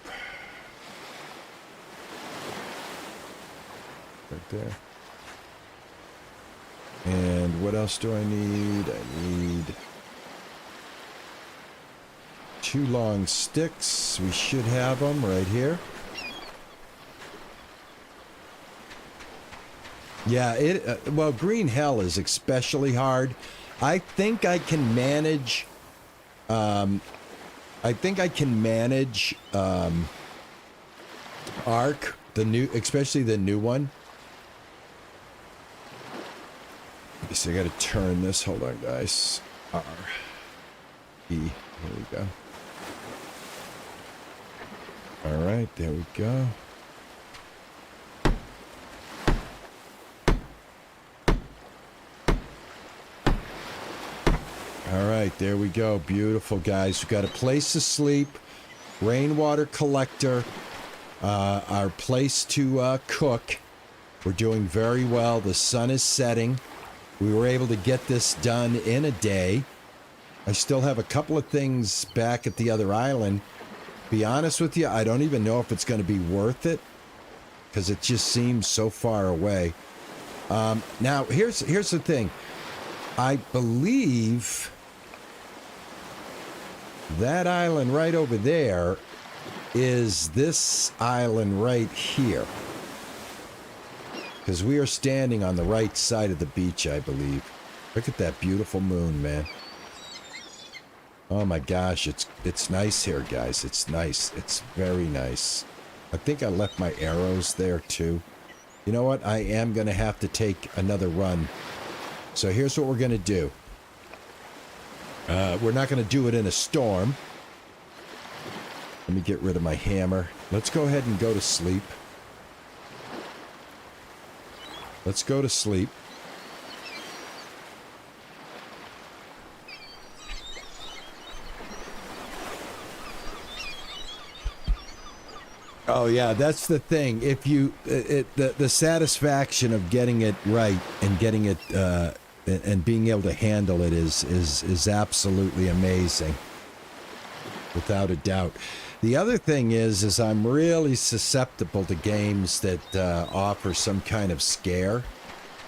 right there. And what else do I need? I need 2 long sticks. We should have them right here. Yeah, well, Green Hell is especially hard. I think I can manage Ark, especially the new one. So I got to turn this. Hold on, guys. R, E. Here we go. All right, there we go. All right, there we go. Beautiful, guys. We've got a place to sleep, rainwater collector, our place to cook. We're doing very well. The sun is setting. We were able to get this done in a day. I still have a couple of things back at the other island. Be honest with you, I don't even know if it's going to be worth it because it just seems so far away. Now, here's the thing. I believe that island right over there is this island right here. Because we are standing on the right side of the beach, I believe. Look at that beautiful moon, man. Oh my gosh, it's nice here, guys. It's nice. It's very nice. I think I left my arrows there too. You know what? I am going to have to take another run. So here's what we're going to do. We're not going to do it in a storm. Let me get rid of my hammer. Let's go ahead and go to sleep. Let's go to sleep. Oh yeah, that's the thing. If you the satisfaction of getting it right and getting it and being able to handle it is absolutely amazing, without a doubt. The other thing is I'm really susceptible to games that offer some kind of scare,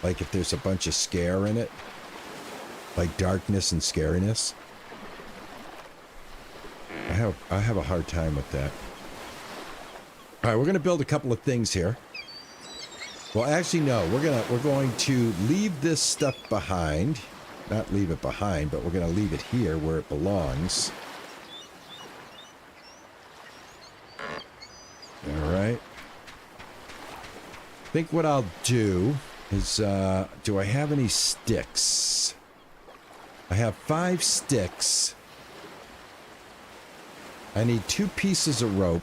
like if there's a bunch of scare in it, like darkness and scariness. I have a hard time with that. All right, we're going to build a couple of things here. Well, actually, no. We're going to leave this stuff behind. Not leave it behind, but we're going to leave it here where it belongs. All right. I think what I'll do is, do I have any sticks? I have 5 sticks. I need 2 pieces of rope.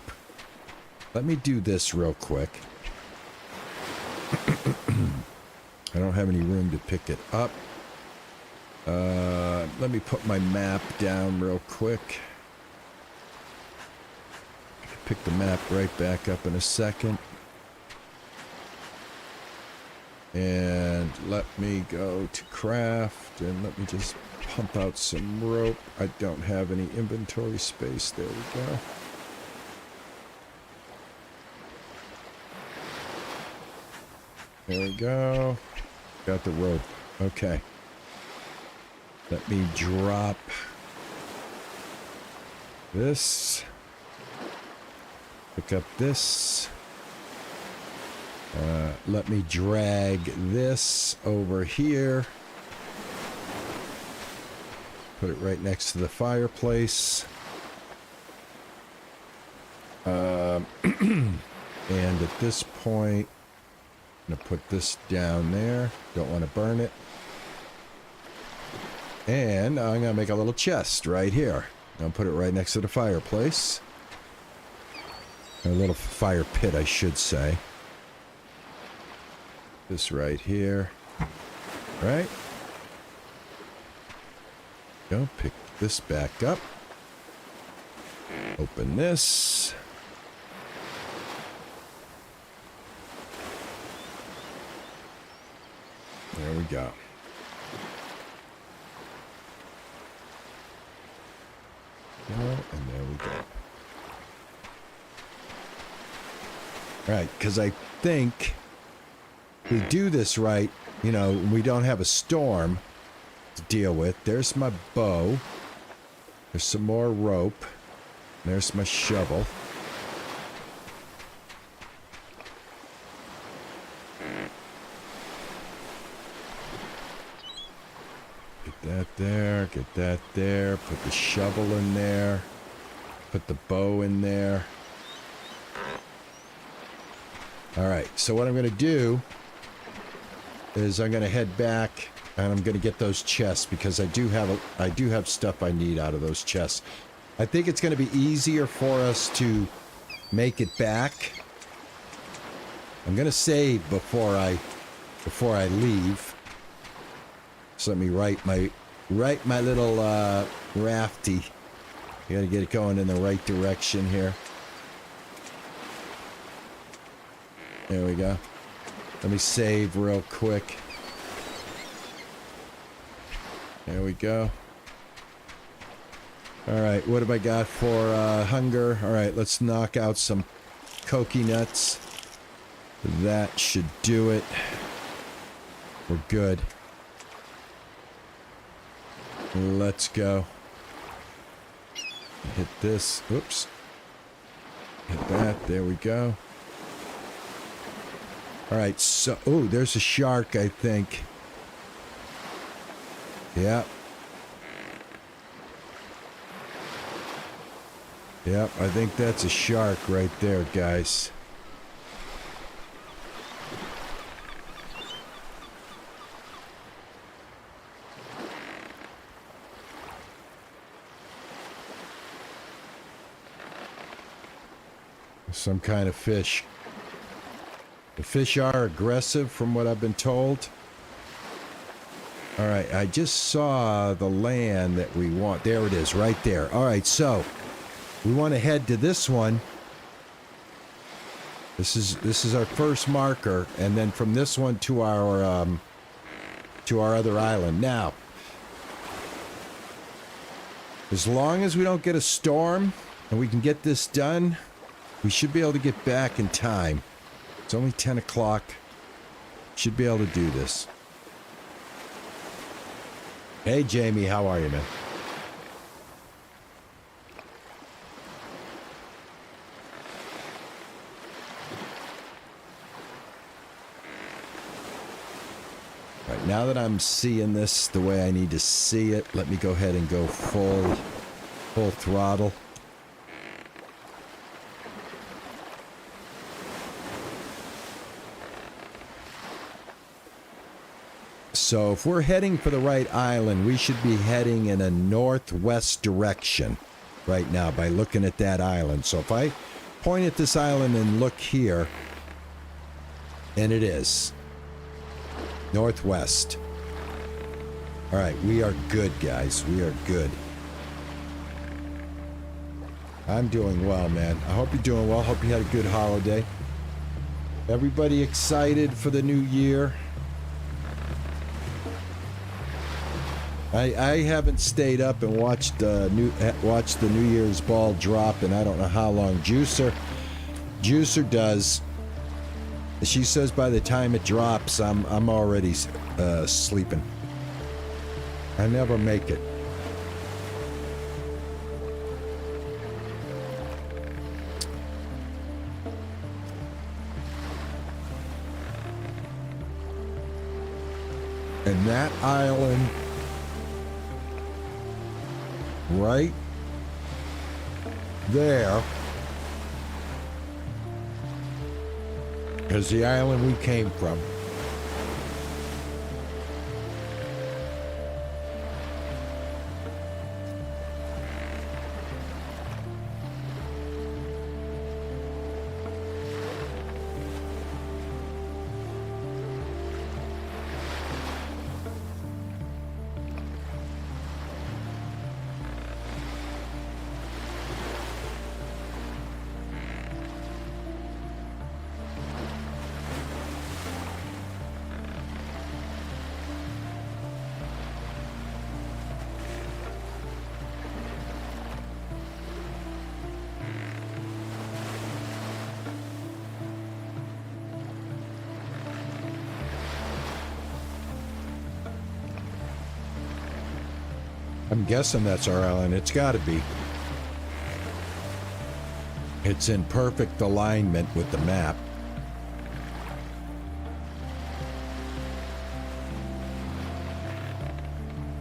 Let me do this real quick. I don't have any room to pick it up. Let me put my map down real quick. I can pick the map right back up in a second. And let me go to craft, and let me just pump out some rope. I don't have any inventory space. There we go. There we go. Got the rope. Okay. Let me drop this. Pick up this. Let me drag this over here. Put it right next to the fireplace. And at this point, I'm going to put this down there. Don't want to burn it. And I'm going to make a little chest right here. I'll put it right next to the fireplace. A little fire pit, I should say. This right here. Right? Go pick this back up. Open this. There we go. And there we go. Right, because I think if we do this right, you know, we don't have a storm to deal with. There's my bow. There's some more rope. There's my shovel. Get that there, get that there, put the shovel in there, put the bow in there. Alright, so what I'm going to do is I'm going to head back and I'm going to get those chests because I do have stuff I need out of those chests. I think it's going to be easier for us to make it back. I'm going to save before I leave. So let me write my little rafty. You got to get it going in the right direction here. There we go. Let me save real quick. There we go. Alright, what have I got for hunger? Alright, let's knock out some coconuts. That should do it. We're good. Let's go. Hit this. Oops. Hit that. There we go. Alright, so... Oh, there's a shark, I think. Yep. Yep, I think that's a shark right there, guys. Some kind of fish. The fish are aggressive from what I've been told. Alright, I just saw the land that we want. There it is, right there. Alright, so we want to head to this one. This is our first marker, and then from this one to our other island. Now, as long as we don't get a storm and we can get this done, we should be able to get back in time. It's only 10 o'clock. Should be able to do this. Hey, Jamie, how are you, man? All right, now that I'm seeing this the way I need to see it, let me go ahead and go full throttle. So if we're heading for the right island, we should be heading in a northwest direction right now by looking at that island. So if I point at this island and look here, and it is northwest. All right, we are good, guys. We are good. I'm doing well, man. I hope you're doing well. Hope you had a good holiday. Everybody excited for the new year? I haven't stayed up and watched the New Year's ball drop in I don't know how long. Juicer does. She says by the time it drops, I'm already sleeping. I never make it. And that island right there is the island we came from. I'm guessing that's our island. It's got to be. It's in perfect alignment with the map.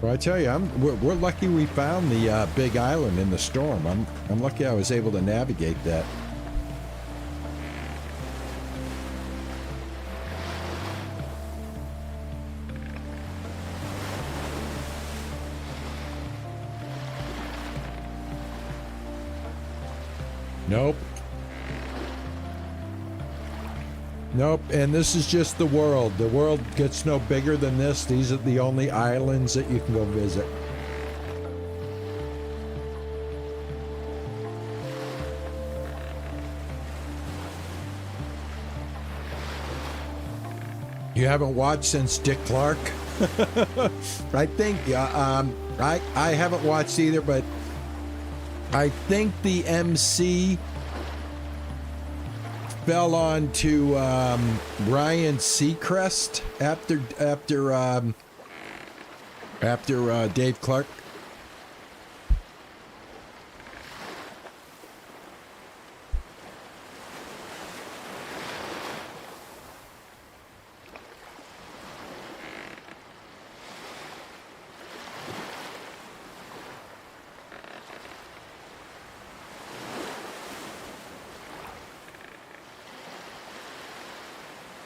Well, I tell you, we're lucky we found the big island in the storm. I'm lucky I was able to navigate that. Nope. Nope, and this is just the world. The world gets no bigger than this. These are the only islands that you can go visit. You haven't watched since Dick Clark? I think, I haven't watched either, but I think the MC fell on to Ryan Seacrest after Dave Clark.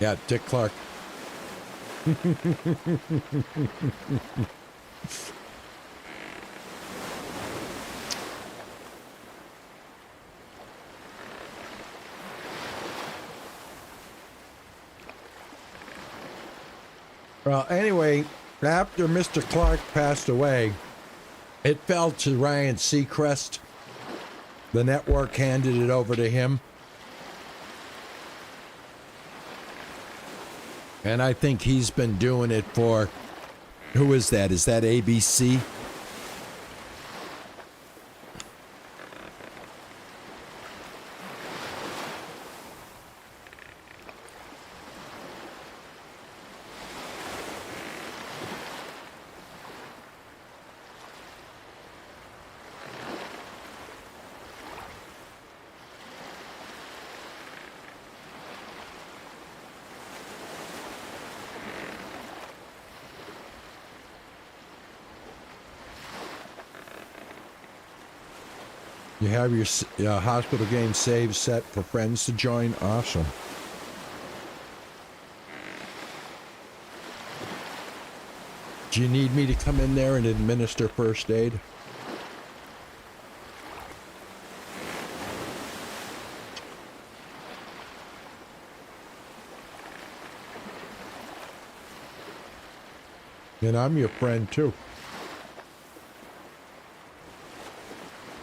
Yeah, Dick Clark. Well, anyway, after Mr. Clark passed away, it fell to Ryan Seacrest. The network handed it over to him. And I think he's been doing it for, who is that? Is that ABC? You have your hospital game save set for friends to join? Awesome. Do you need me to come in there and administer first aid? And I'm your friend too.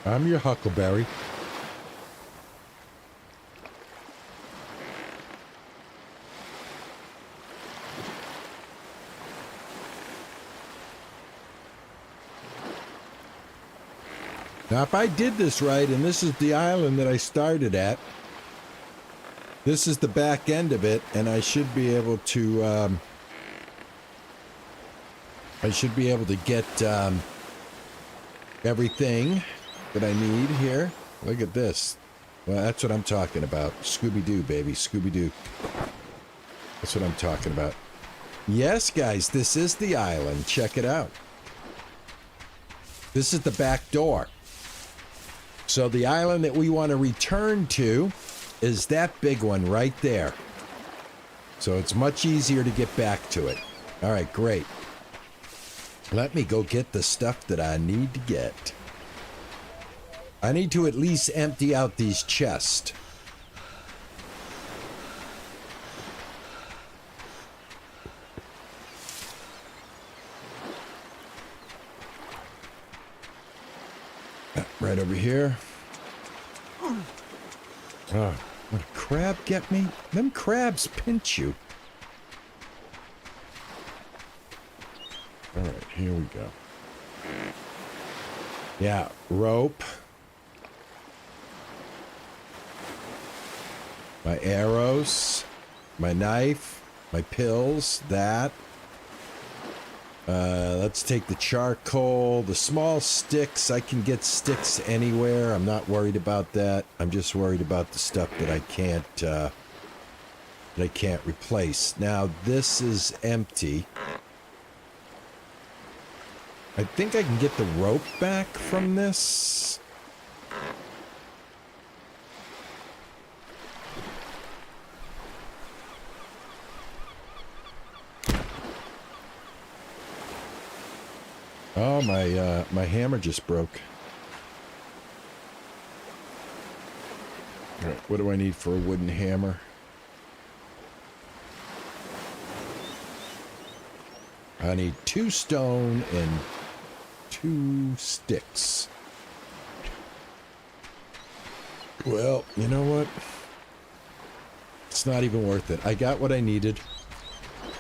I'm your Huckleberry. Now, if I did this right, and this is the island that I started at, this is the back end of it, and I should be able to, get everything that I need here. Look at this. Well, that's what I'm talking about. Scooby-Doo, baby. Scooby-Doo. That's what I'm talking about. Yes, guys, this is the island. Check it out. This is the back door. So the island that we want to return to is that big one right there. So it's much easier to get back to it. All right, great. Let me go get the stuff that I need to get. I need to at least empty out these chests. Right over here. Oh, would a crab get me? Them crabs pinch you. All right, here we go. Yeah, rope. My arrows. My knife. My pills. That. Let's take the charcoal. The small sticks. I can get sticks anywhere. I'm not worried about that. I'm just worried about the stuff that I can't replace. Now, this is empty. I think I can get the rope back from this. Oh, my hammer just broke. All right, what do I need for a wooden hammer? I need 2 stone and 2 sticks. Well, you know what? It's not even worth it. I got what I needed.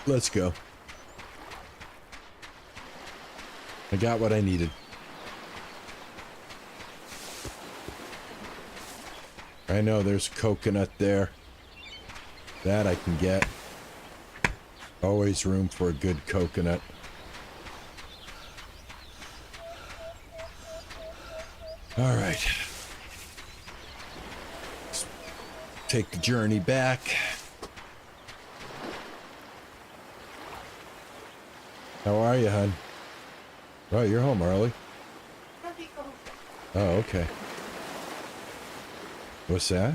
Let's go. I got what I needed. I know there's coconut there. That I can get. Always room for a good coconut. All right. Let's take the journey back. How are you, hon? Oh, you're home early. Oh, okay. What's that?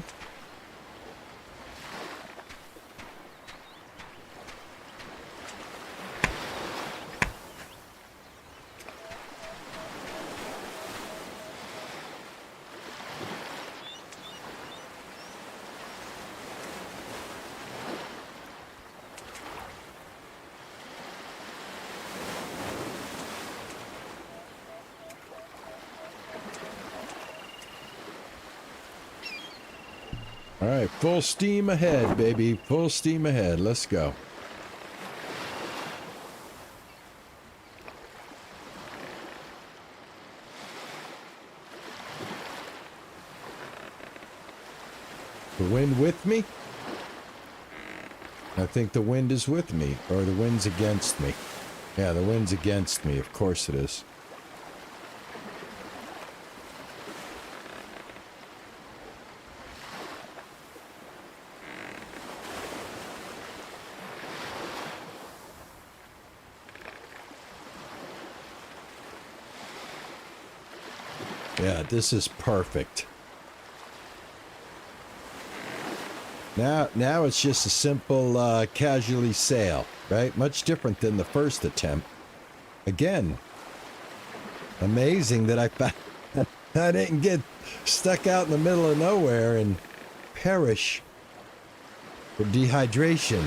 All right, full steam ahead, baby. Full steam ahead. Let's go. The wind with me? I think the wind is with me, or the wind's against me. Yeah, the wind's against me. Of course it is. Yeah, this is perfect. Now it's just a simple casualty sail, right? Much different than the first attempt. Again, amazing that I didn't get stuck out in the middle of nowhere and perish for dehydration.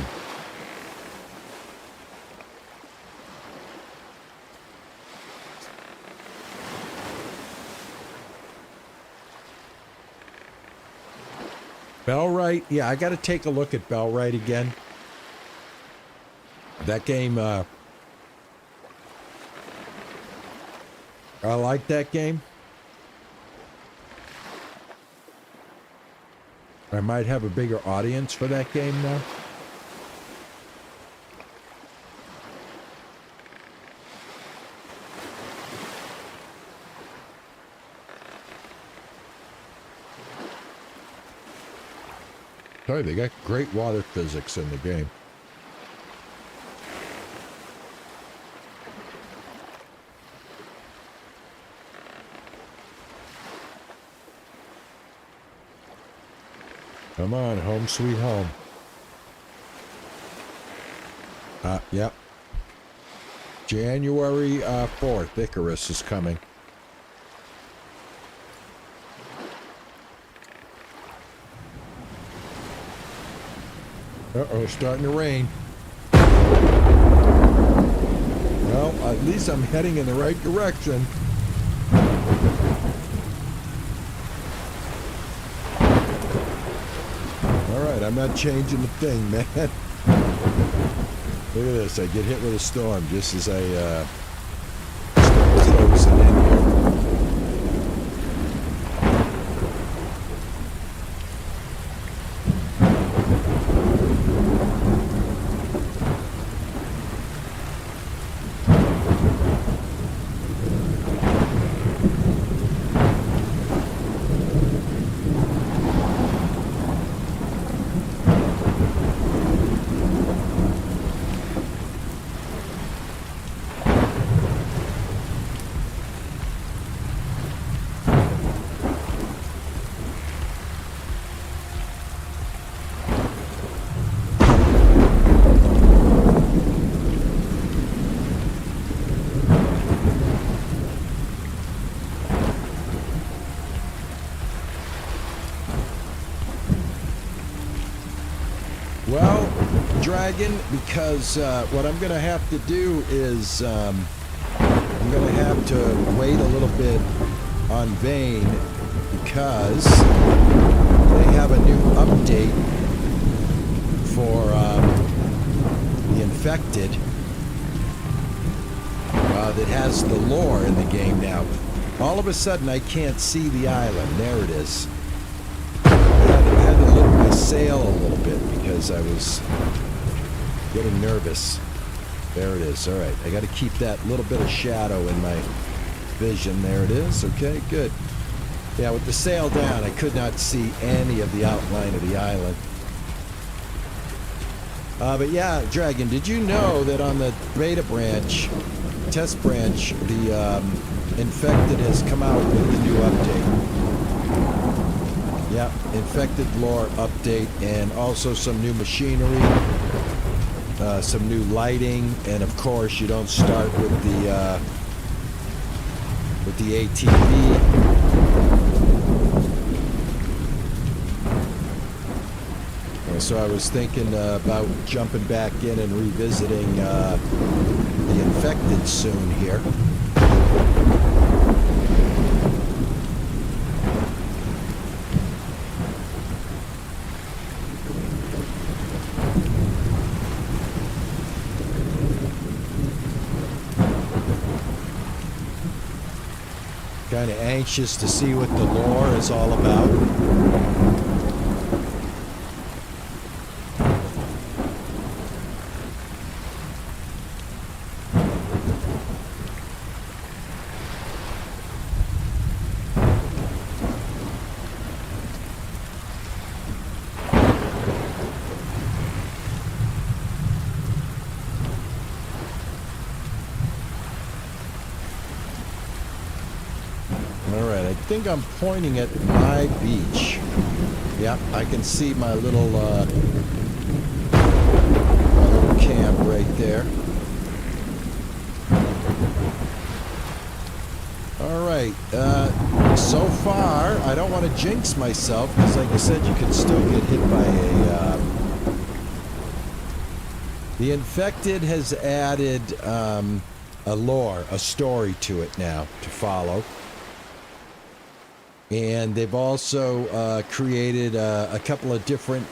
Bellwright, yeah, I got to take a look at Bellwright again. That game, I like that game. I might have a bigger audience for that game now. Tell you, they got great water physics in the game. Come on, home sweet home. Yep. January 4th, Icarus is coming. Uh-oh, starting to rain. Well, at least I'm heading in the right direction. Alright, I'm not changing the thing, man. Look at this, I get hit with a storm just as I start closing in here. Well, Dragon, because what I'm going to have to do is I'm going to have to wait a little bit on Vane because they have a new update for the Infected that has the lore in the game now. All of a sudden, I can't see the island. There it is. I had to lift my sail a little bit because I was getting nervous. There it is. All right. I got to keep that little bit of shadow in my vision. There it is. Okay, good. Yeah, with the sail down, I could not see any of the outline of the island. But yeah, Dragon, did you know that on the beta branch, test branch, the Infected has come out with the new update? Yeah, Infected lore update, and also some new machinery, some new lighting, and of course you don't start with the ATV. So I was thinking about jumping back in and revisiting the Infected soon here. Kind of anxious to see what the lore is all about. I think I'm pointing at my beach. Yep, I can see my little camp right there. All right. So far, I don't want to jinx myself because, like I said, you can still get hit by a. The Infected has added a lore, a story to it now to follow. And they've also created a couple of different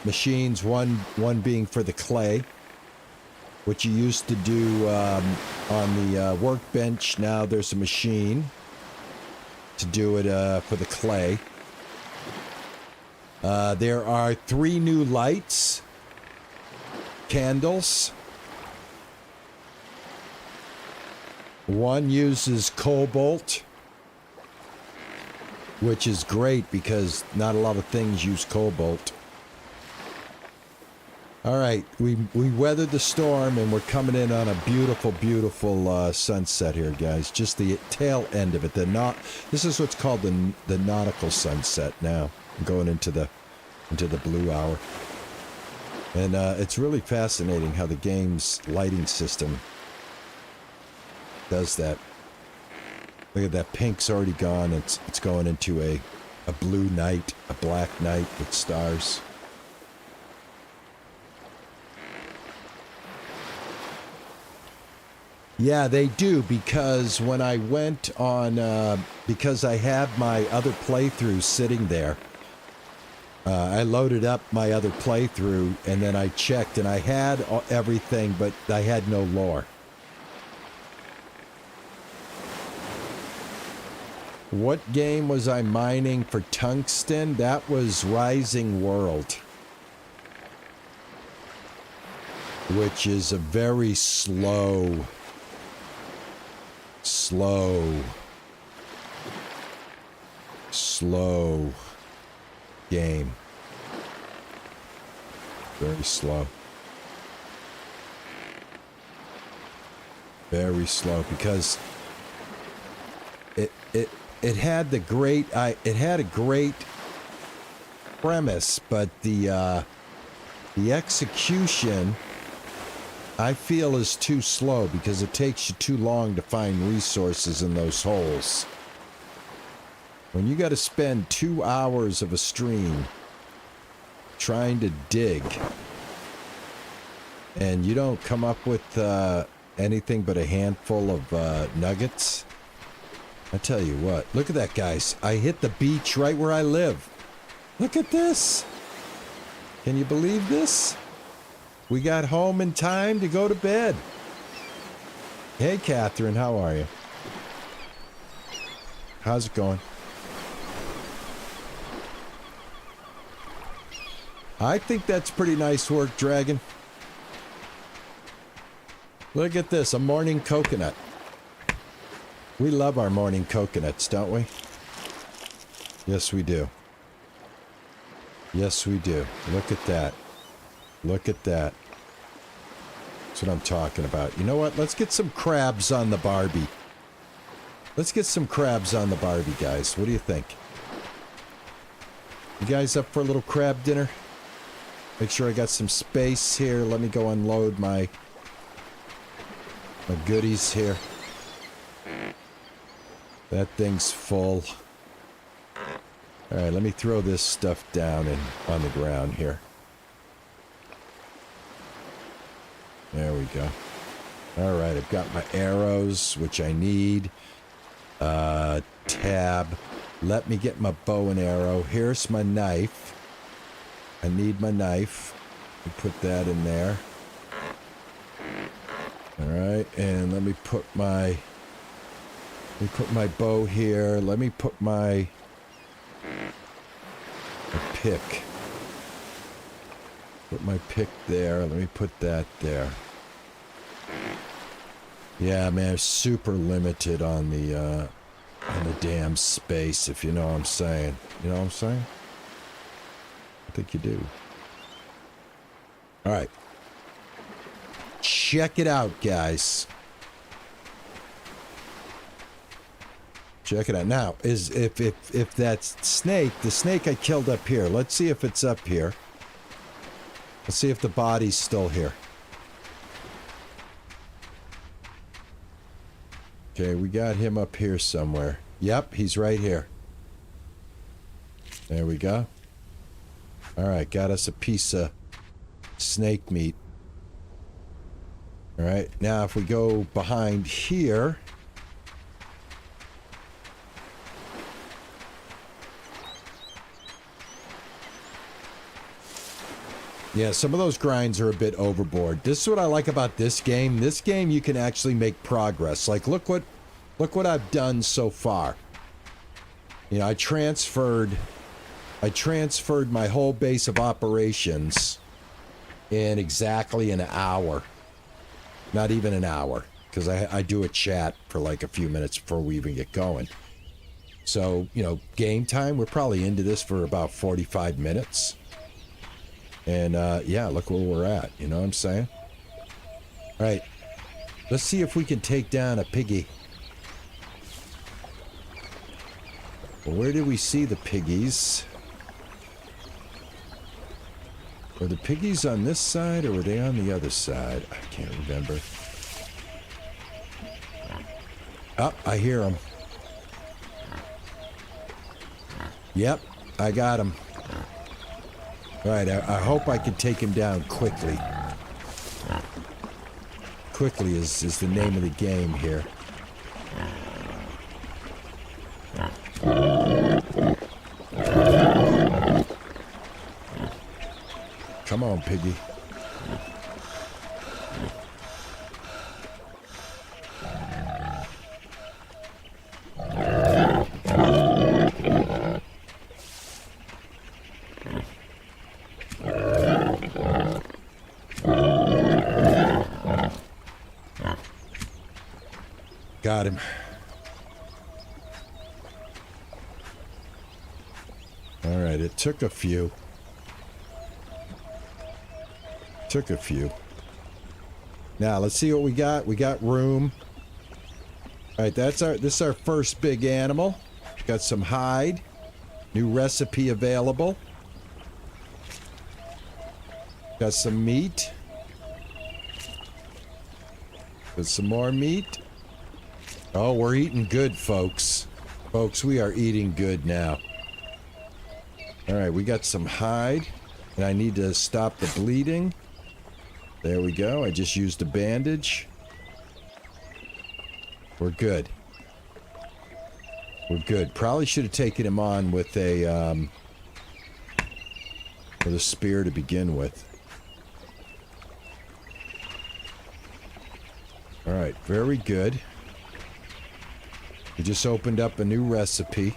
machines, one being for the clay, which you used to do on the workbench. Now there's a machine to do it for the clay. There are 3 new lights, candles. One uses cobalt, which is great because not a lot of things use cobalt. All right, we weathered the storm and we're coming in on a beautiful, beautiful sunset here, guys. Just the tail end of it. This is what's called the nautical sunset now. I'm going into the into the blue hour. And it's really fascinating how the game's lighting system does that. Look at that, pink's already gone. It's going into a blue night, a black night with stars. Yeah, they do, because when I went on, because I had my other playthrough sitting there, I loaded up my other playthrough, and then I checked, and I had everything, but I had no lore. What game was I mining for tungsten? That was Rising World, which is a very slow game. Very slow. Very slow, because it had a great premise, but the execution, I feel, is too slow, because it takes you too long to find resources in those holes. When you got to spend 2 hours of a stream trying to dig, and you don't come up with anything but a handful of nuggets, I tell you what, look at that, guys. I hit the beach right where I live. Look at this. Can you believe this? We got home in time to go to bed. Hey, Catherine, how are you? How's it going? I think that's pretty nice work, Dragon. Look at this, a morning coconut. We love our morning coconuts, don't we? Yes, we do. Yes, we do. Look at that. Look at that. That's what I'm talking about. You know what? Let's get some crabs on the Barbie. Let's get some crabs on the Barbie, guys. What do you think? You guys up for a little crab dinner? Make sure I got some space here. Let me go unload my goodies here. That thing's full. Alright, let me throw this stuff down and on the ground here. There we go. Alright, I've got my arrows, which I need. Tab. Let me get my bow and arrow. Here's my knife. I need my knife. Put that in there. Alright, and let me put my bow here. Let me put my pick. Put my pick there. Let me put that there. Yeah, man, super limited on the damn space, if you know what I'm saying. You know what I'm saying? I think you do. All right. Check it out, guys. Check it out. Now, if that's snake, the snake I killed up here. Let's see if it's up here. Let's see if the body's still here. Okay, we got him up here somewhere. Yep, he's right here. There we go. Alright, got us a piece of snake meat. Alright, now if we go behind here... Yeah, some of those grinds are a bit overboard. This is what I like about this game. This game, you can actually make progress. Like, look what I've done so far. You know, I transferred my whole base of operations in exactly an hour. Not even an hour, because I do a chat for like a few minutes before we even get going. So, you know, game time, we're probably into this for about 45 minutes. And, yeah, look where we're at. You know what I'm saying? All right. Let's see if we can take down a piggy. Well, where do we see the piggies? Were the piggies on this side or were they on the other side? I can't remember. Oh, I hear them. Yep, I got him. All right, I hope I can take him down quickly. Quickly is the name of the game here. Come on, piggy. Got him. All right, it took a few. Now, let's see what we got. We got room. All right, this is our first big animal. Got some hide. New recipe available. Got some meat. Got some more meat. Oh, we're eating good, folks. Folks, we are eating good now. All right, we got some hide. And I need to stop the bleeding. There we go. I just used a bandage. We're good. We're good. Probably should have taken him on with a spear to begin with. All right, very good. We just opened up a new recipe.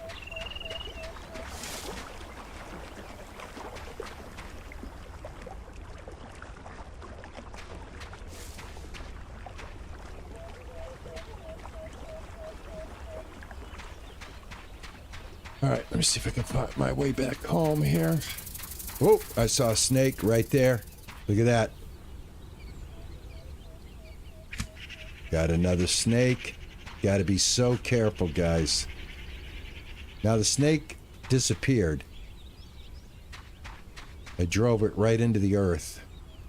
All right, let me see if I can find my way back home here. Oh, I saw a snake right there. Look at that. Got another snake. Got to be so careful, guys. Now the snake disappeared. I drove it right into the earth.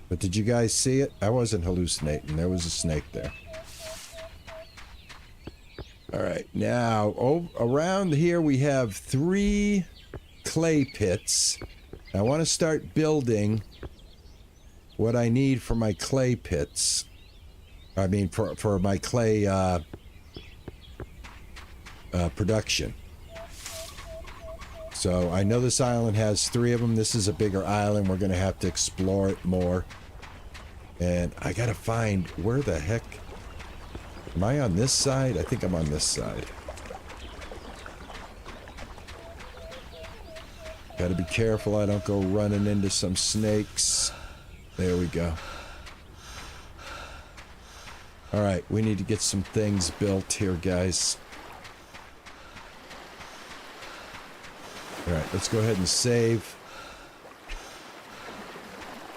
But did you guys see it? I wasn't hallucinating. There was a snake there. All right, now around here we have 3 clay pits. I want to start building what I need for my clay pits. I mean, for my clay production. So I know this island has 3 of them. This is a bigger island. We're going to have to explore it more. And I got to find where the heck... Am I on this side? I think I'm on this side. Gotta be careful I don't go running into some snakes. There we go. Alright, we need to get some things built here, guys. Alright, let's go ahead and save.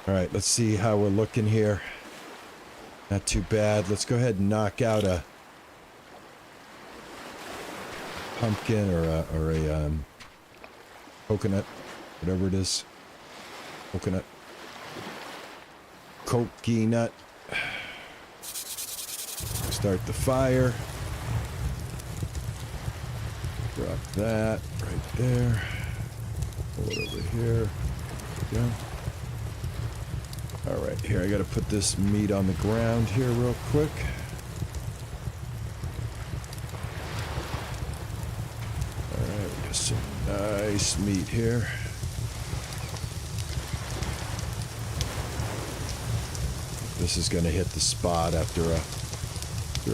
Alright, let's see how we're looking here. Not too bad. Let's go ahead and knock out a pumpkin or a coconut, whatever it is. Coconut. Coconut. Start the fire. Drop that right there. Pull it over here. There we go. Alright, here, I gotta put this meat on the ground here real quick. Alright, we got some nice meat here. This is gonna hit the spot after a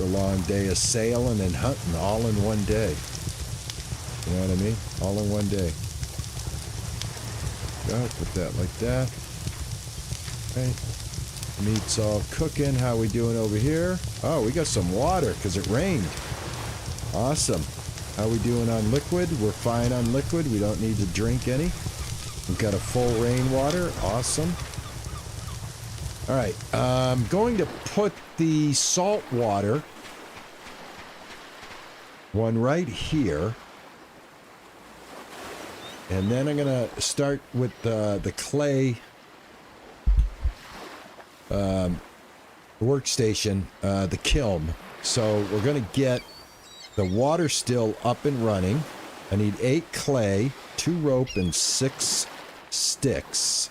long day of sailing and hunting all in one day. You know what I mean? All in one day. Go, put that like that. Okay. Meat's all cooking. How we doing over here? Oh, we got some water because it rained. Awesome. How we doing on liquid? We're fine on liquid. We don't need to drink any. We've got a full rainwater. Awesome. All right. I'm going to put the salt water one right here. And then I'm going to start with the clay workstation, the kiln. So we're going to get the water still up and running. I need 8 clay, 2 rope, and 6 sticks.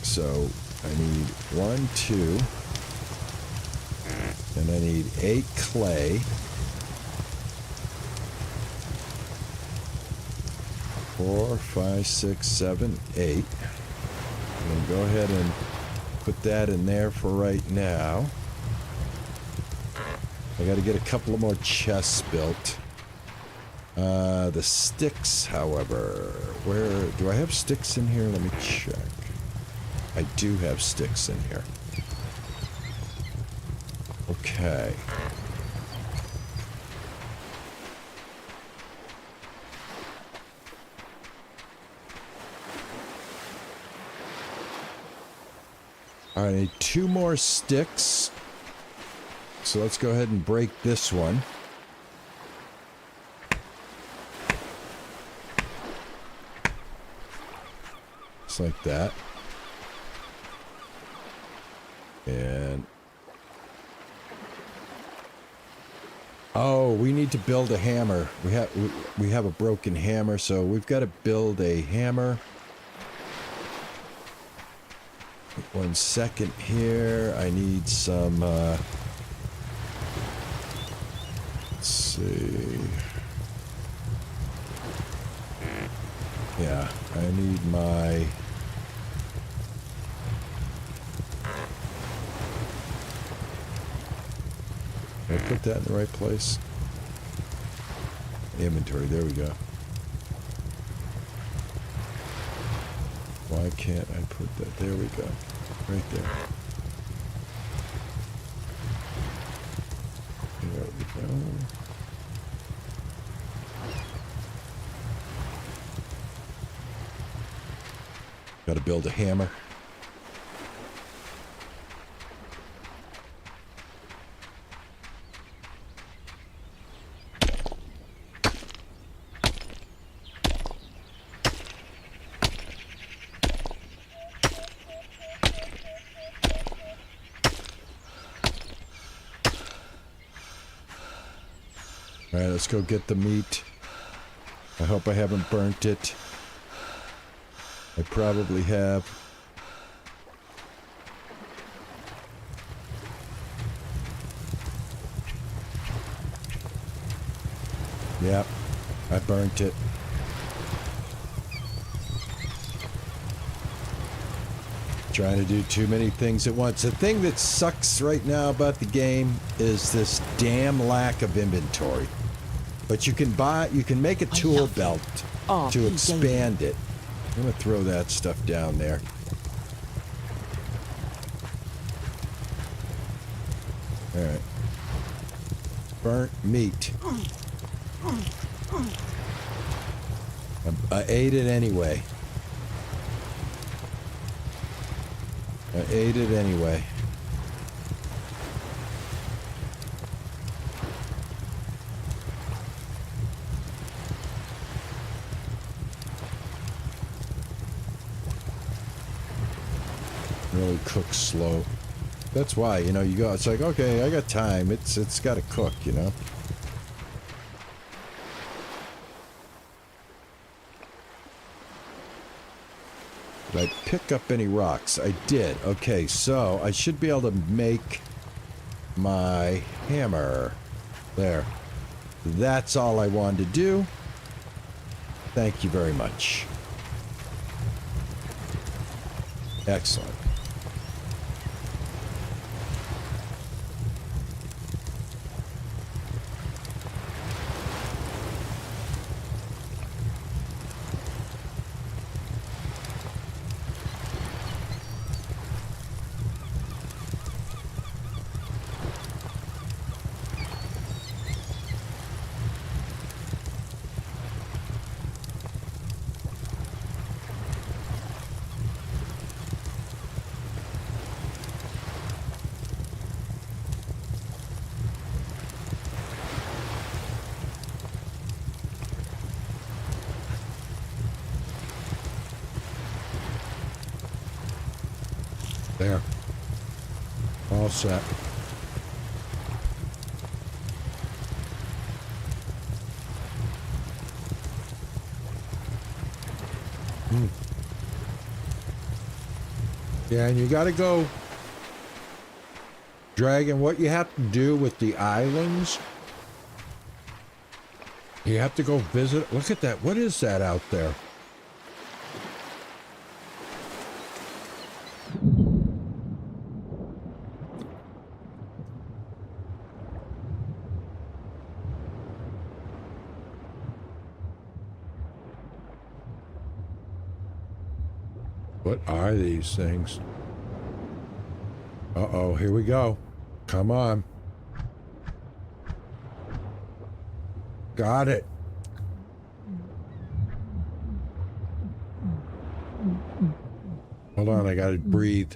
So I need 1, 2, and I need 8 clay. 4, 5, 6, 7, 8. And go ahead and put that in there for right now. I got to get a couple of more chests built. The sticks, however, where do I have sticks in here? Let me check. I do have sticks in here. Okay. All right, I need 2 more sticks. So let's go ahead and break this one. Just like that. And... oh, we need to build a hammer. We have a broken hammer, so we've got to build a hammer. 1 second here. I need some, let's see. Yeah, I need my... did I put that in the right place? Inventory, there we go. Why can't I put that? There we go. Right there. There we go. Got to build a hammer. All right, let's go get the meat. I hope I haven't burnt it. I probably have. Yep, I burnt it. Trying to do too many things at once. The thing that sucks right now about the game is this damn lack of inventory. But you can make a tool belt to expand it. I'm gonna throw that stuff down there. Alright. Burnt meat. I ate it anyway. I ate it anyway. Really cooks slow. That's why, you know, you go, it's like, okay, I got time. It's got to cook, you know. Did I pick up any rocks? I did. Okay, so I should be able to make my hammer. There. That's all I wanted to do. Thank you very much. Excellent. There. All set. Yeah, and you gotta go. Dragon, what you have to do with the islands, you have to go visit. Look at that. What is that out there? What are these things? Uh-oh, here we go. Come on. Got it. Hold on, I gotta breathe.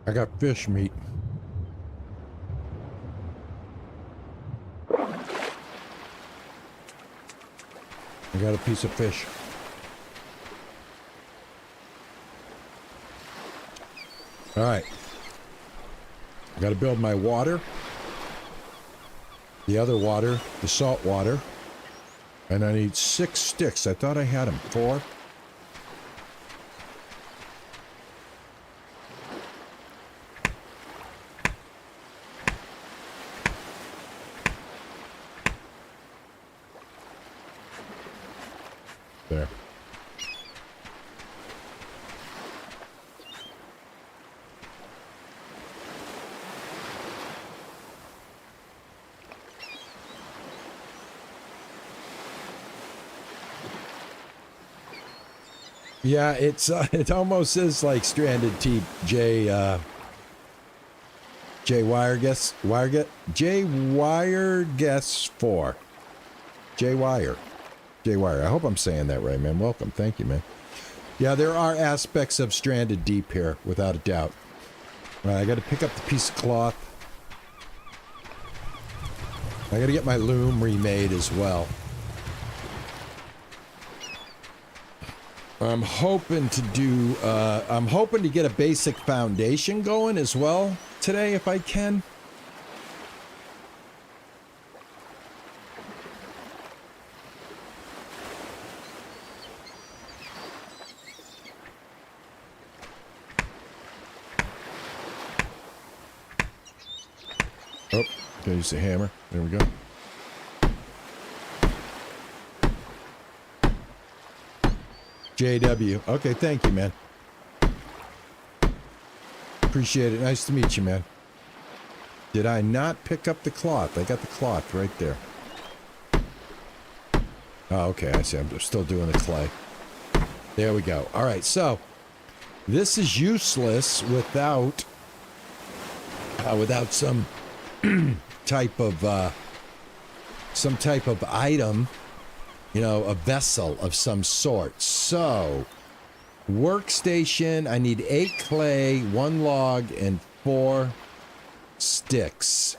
I got fish meat. I got a piece of fish. All right. I got to build my water. The other water, the salt water. And I need 6 sticks. I thought I had them. 4. There. Yeah, it's it almost is like Stranded J Wire Guess J Wire Guess 4. J Wire. I hope I'm saying that right, man. Welcome. Thank you, man. Yeah, there are aspects of Stranded Deep here, without a doubt. All right, I got to pick up the piece of cloth. I got to get my loom remade as well. I'm hoping to do, I'm hoping to get a basic foundation going as well today if I can. Oh, gotta use the hammer. There we go. JW. Okay, thank you, man. Appreciate it. Nice to meet you, man. Did I not pick up the cloth? I got the cloth right there. Oh, okay, I see. I'm still doing the clay. There we go. All right, so this is useless without some type of item, you know, a vessel of some sort. So, workstation, I need 8 clay, 1 log, and 4 sticks.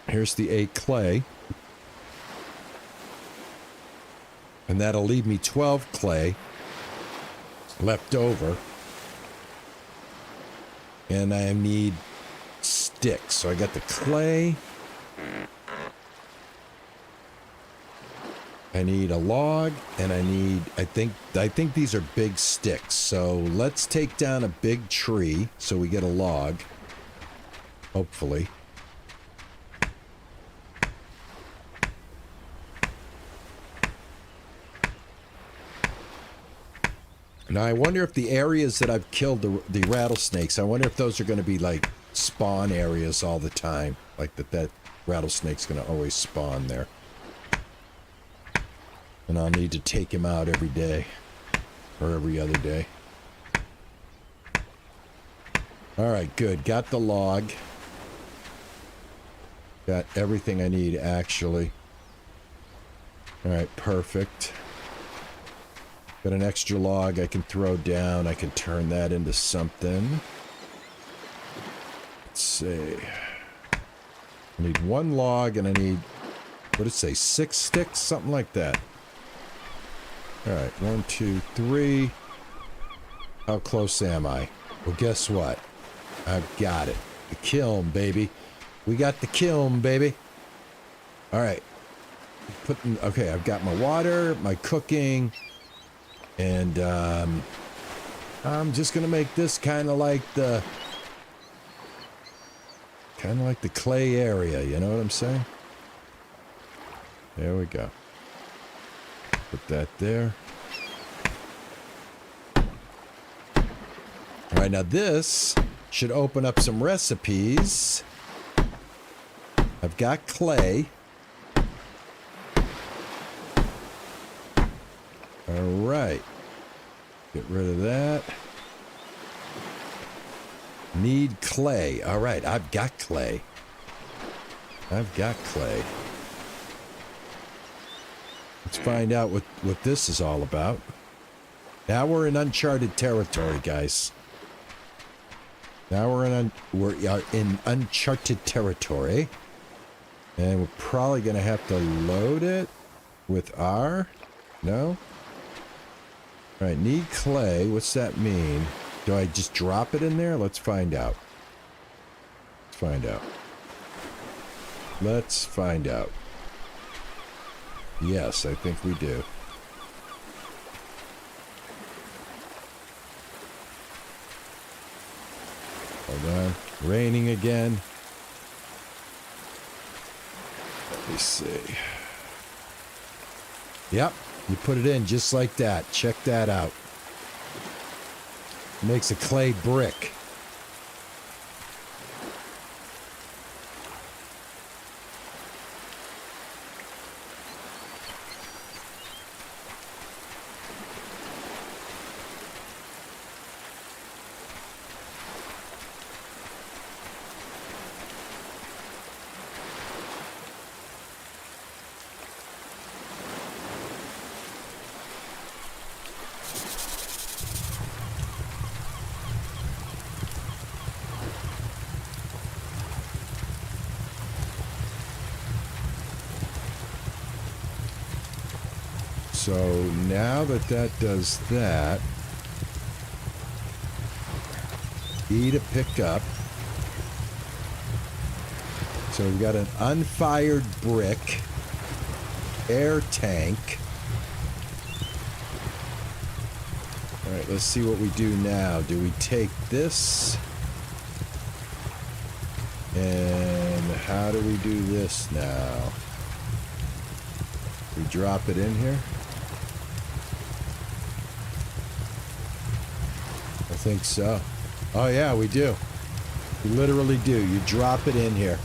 Here's the 8 clay. And that'll leave me 12 clay left over. And I need sticks. So I got the clay. I need a log, and I think these are big sticks. So let's take down a big tree so we get a log. Hopefully. Now I wonder if the areas that I've killed the rattlesnakes, I wonder if those are going to be like spawn areas all the time. Like that rattlesnake's going to always spawn there. And I'll need to take him out every day. Or every other day. Alright, good. Got the log. Got everything I need, actually. Alright, perfect. Got an extra log I can throw down. I can turn that into something. let's see. I need 1 log and I need, what did it say, 6 sticks? Something like that. Alright, 1, 2, 3. How close am I? Well, guess what? I've got it. The kiln, baby. We got the kiln, baby. Alright. Okay, I've got my water, my cooking, and I'm just gonna make this kind of like the clay area, you know what I'm saying? There we go. Put that there. All right, now this should open up some recipes. I've got clay. All right. Get rid of that. Need clay. All right, I've got clay. I've got clay. Let's find out what this is all about. Now we're in uncharted territory, guys. Now we're in uncharted territory. And we're probably going to have to load it with R. No? All right, need clay. What's that mean? Do I just drop it in there? Let's find out. Let's find out. Let's find out. Yes, I think we do. Hold on. Raining again. Let me see. Yep, you put it in just like that. Check that out. Makes a clay brick. So now that does that, E to pick up. So we've got an unfired brick, air tank. All right, let's see what we do now. Do we take this? And how do we do this now? We drop it in here? I think so. Oh yeah, we do. We literally do. You drop it in here.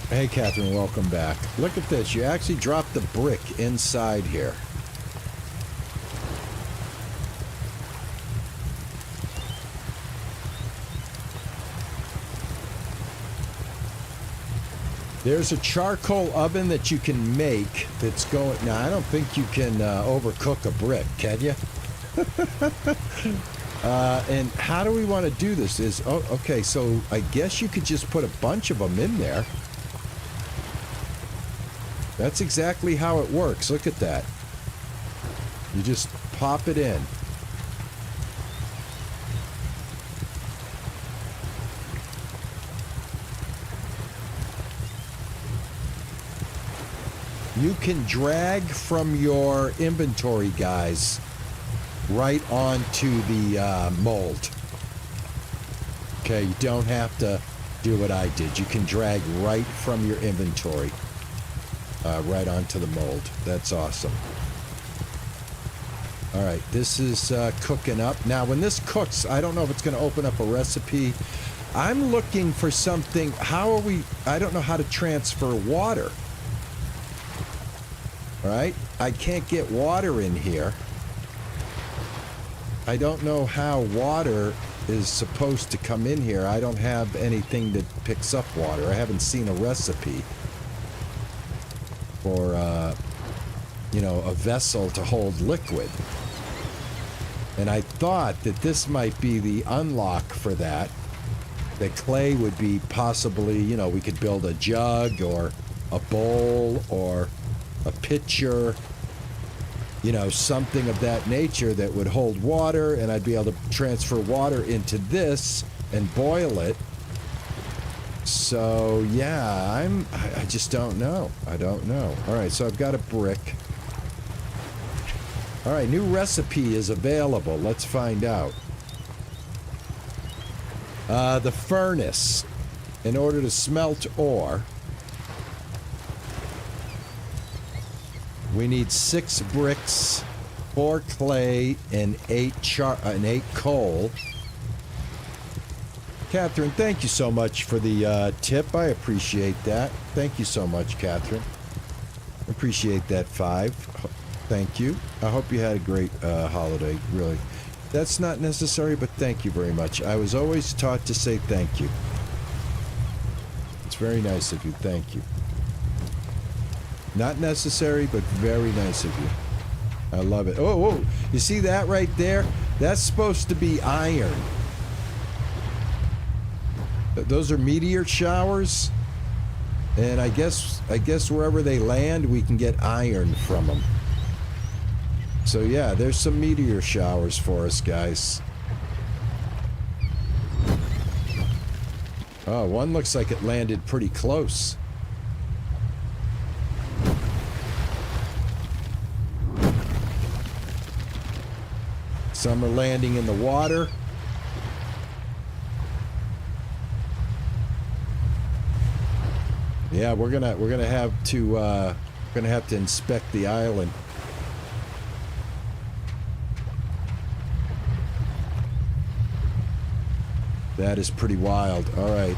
Hey Catherine, welcome back. Look at this. You actually drop the brick inside here. There's a charcoal oven that you can make that's going... Now, I don't think you can overcook a brick, can you? And how do we want to do this? Oh, okay, so I guess you could just put a bunch of them in there. That's exactly how it works. Look at that. You just pop it in. You can drag from your inventory, guys, right onto the mold. Okay, you don't have to do what I did. You can drag right from your inventory right onto the mold. That's awesome. All right, this is cooking up. Now, when this cooks, I don't know if it's going to open up a recipe. I'm looking for something. How are we... I don't know how to transfer water. Right? I can't get water in here. I don't know how water is supposed to come in here. I don't have anything that picks up water. I haven't seen a recipe for, you know, a vessel to hold liquid. And I thought that this might be the unlock for that. That clay would be possibly, you know, we could build a jug or a bowl or a pitcher, you know, something of that nature that would hold water, and I'd be able to transfer water into this and boil it. So, yeah, I just don't know. I don't know. All right, so I've got a brick. All right, new recipe is available. Let's find out. The furnace. In order to smelt ore, we need 6 bricks, 4 clay, and 8 coal. Catherine, thank you so much for the tip. I appreciate that. Thank you so much, Catherine. Appreciate that 5. Thank you. I hope you had a great holiday, really. That's not necessary, but thank you very much. I was always taught to say thank you. It's very nice of you. Thank you. Not necessary, but very nice of you. I love it. Oh, whoa. You see that right there? That's supposed to be iron. Those are meteor showers. And I guess wherever they land, we can get iron from them. So yeah, there's some meteor showers for us, guys. Oh, one looks like it landed pretty close. Some are landing in the water. Yeah, we're gonna have to inspect the island. That is pretty wild. All right,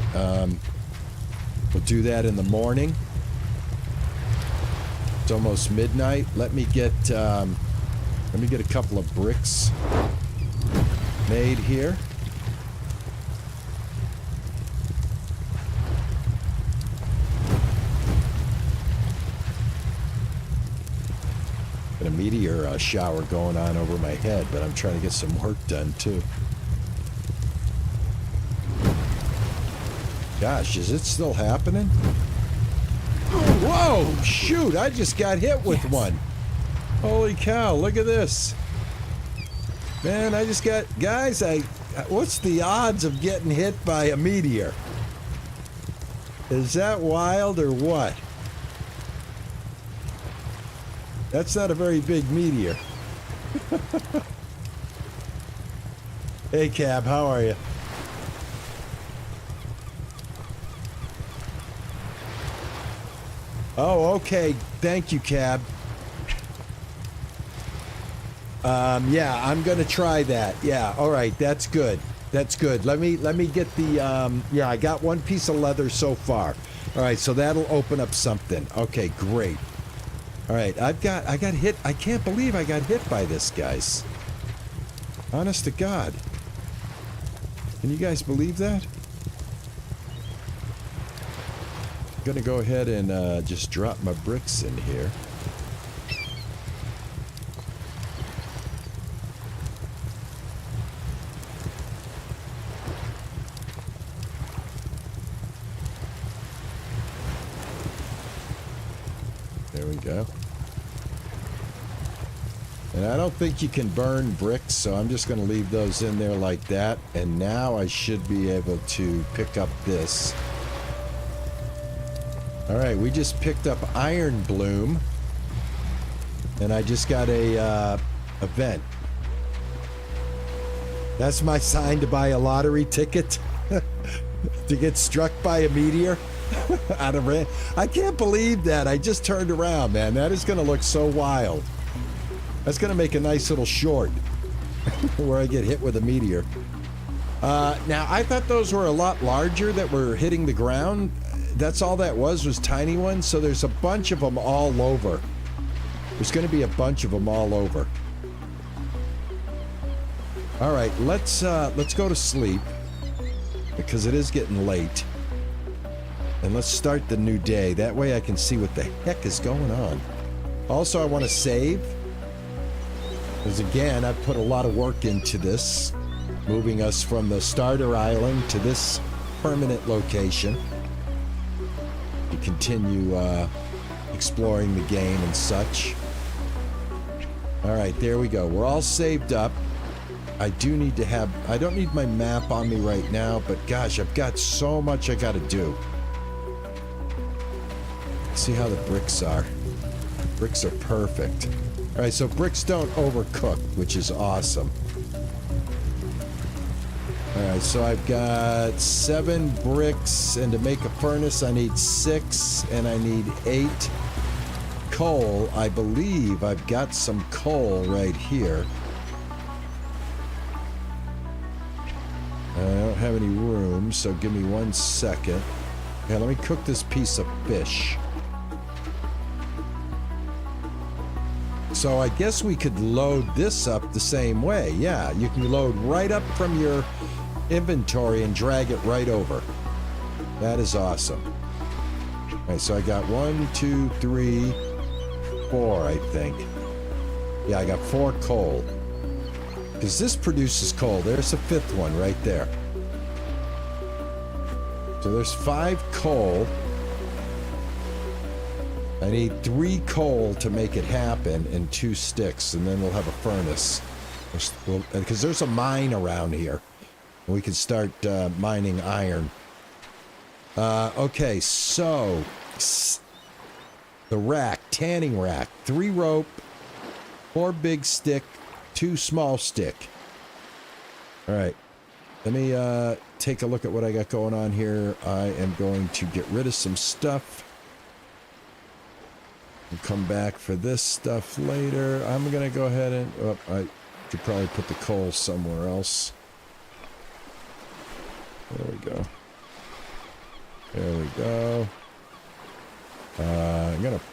we'll do that in the morning. It's almost midnight. Let me get a couple of bricks made here. Got a meteor shower going on over my head, but I'm trying to get some work done too. Gosh, is it still happening? Whoa, shoot, I just got hit with one. Holy cow, look at this. Man, I just got... Guys, what's the odds of getting hit by a meteor? Is that wild or what? That's not a very big meteor. Hey, Cab, how are you? Oh, okay. Thank you, Cab. Yeah, I'm gonna try that. Yeah, all right. That's good. That's good. Let me get the. Yeah, I got one piece of leather so far. All right, so that'll open up something. Okay, great. All right, I got hit. I can't believe I got hit by this, guys. Honest to God. Can you guys believe that? I'm gonna go ahead and just drop my bricks in here. There we go. And I don't think you can burn bricks, so I'm just going to leave those in there like that. And now I should be able to pick up this. All right, we just picked up iron bloom. And I just got a vent. That's my sign to buy a lottery ticket. To get struck by a meteor. Out of rain. I can't believe that. I just turned around, man. That is going to look so wild. That's going to make a nice little short where I get hit with a meteor. Now, I thought those were a lot larger that were hitting the ground. That's all that was tiny ones. So there's a bunch of them all over. There's going to be a bunch of them all over. All right, let's go to sleep because it is getting late. And let's start the new day. That way I can see what the heck is going on. Also, I want to save. Because again, I've put a lot of work into this, moving us from the starter island to this permanent location to continue exploring the game and such. All right, there we go. We're all saved up. I do need to have, I don't need my map on me right now, but gosh, I've got so much I got to do. Let's see how the bricks are. Bricks are perfect. All right, so bricks don't overcook, which is awesome. All right, so I've got 7 bricks, and to make a furnace, I need 6, and I need 8 coal. I believe I've got some coal right here. I don't have any room, so give me 1 second. Okay, let me cook this piece of fish. So I guess we could load this up the same way. Yeah, you can load right up from your inventory and drag it right over. That is awesome. All right, so I got 1, 2, 3, 4, I think. Yeah, I got 4 coal. Because this produces coal. There's the 5th one right there. So there's 5 coal. I need 3 coal to make it happen and 2 sticks, and then we'll have a furnace. Because there's a mine around here. And we can start mining iron. Okay, so the rack, tanning rack. 3 rope, 4 big stick, 2 small stick. All right, let me take a look at what I got going on here. I am going to get rid of some stuff. We'll come back for this stuff later. I'm going to go ahead and... Oh, I could probably put the coal somewhere else. There we go. There we go. I'm going to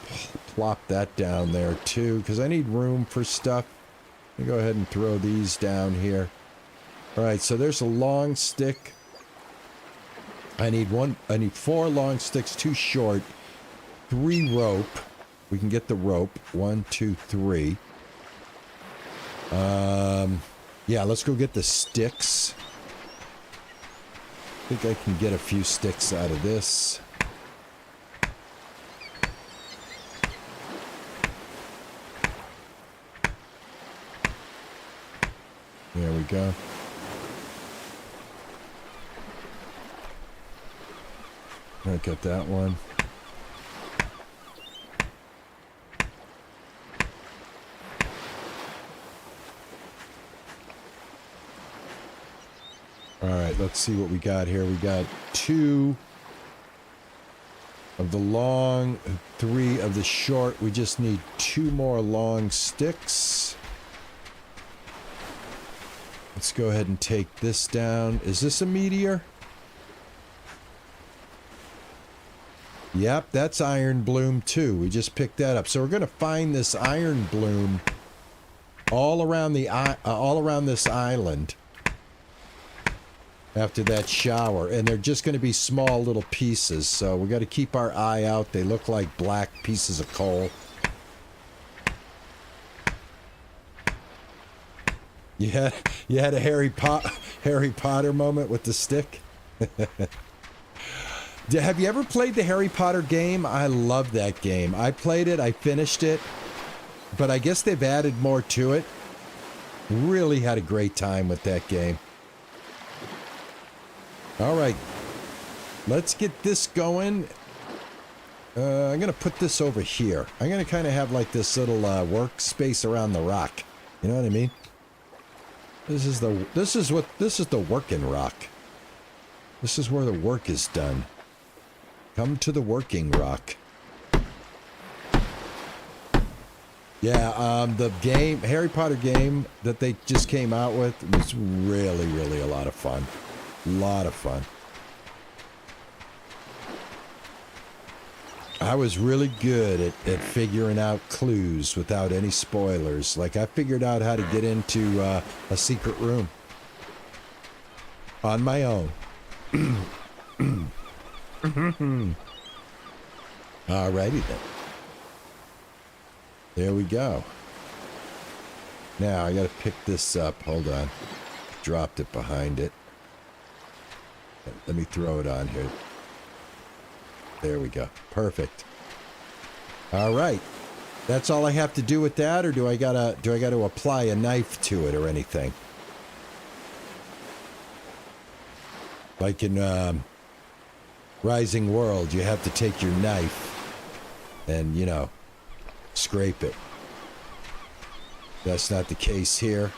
plop that down there too, because I need room for stuff. Let me go ahead and throw these down here. All right, so there's a long stick. I need 4 long sticks, 2 short, 3 rope. We can get the rope. 1, 2, 3. Yeah, let's go get the sticks. I think I can get a few sticks out of this. There we go. I got that one. All right, let's see what we got here. We got 2 of the long, 3 of the short. We just need 2 more long sticks. Let's go ahead and take this down. Is this a meteor? Yep, that's iron bloom too. We just picked that up. So we're going to find this iron bloom all around this island after that shower, and they're just going to be small little pieces. So we got to keep our eye out. They look like black pieces of coal. You had a Harry Potter moment with the stick. Have you ever played the Harry Potter game? I love that game. I played it, I finished it, but I guess they've added more to it. Really had a great time with that game. All right, let's get this going. I'm gonna put this over here. I'm gonna kind of have like this little workspace around the rock. You know what I mean? This is the working rock. This is where the work is done. Come to the working rock. Yeah, the game, Harry Potter game that they just came out with was really, really a lot of fun. A lot of fun. I was really good at figuring out clues without any spoilers. Like, I figured out how to get into a secret room on my own. Alrighty then. There we go. Now I gotta pick this up. Hold on. Dropped it behind it. Let me throw it on here. There we go. Perfect. All right. That's all I have to do with that, or do I gotta apply a knife to it or anything? Like in Rising World, you have to take your knife and, you know, scrape it. That's not the case here.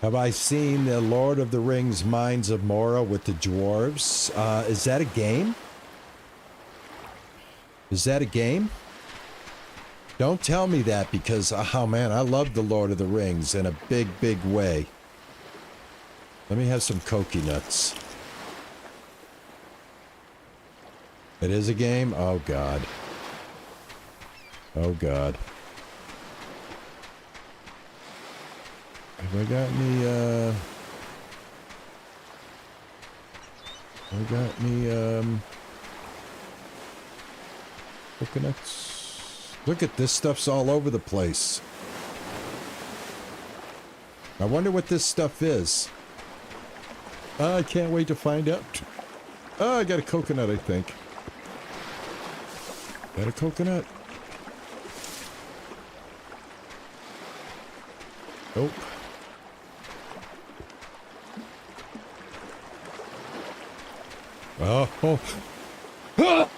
Have I seen the Lord of the Rings Mines of Moria with the dwarves? Is that a game? Is that a game? Don't tell me that because, oh man, I love the Lord of the Rings in a big, big way. Let me have some coconuts. It is a game? Oh God. Oh God. Have I got any, coconuts? Look at this stuff's all over the place. I wonder what this stuff is. I can't wait to find out. Oh, I got a coconut, I think. Got a coconut? Nope. Oh, oh. Ah!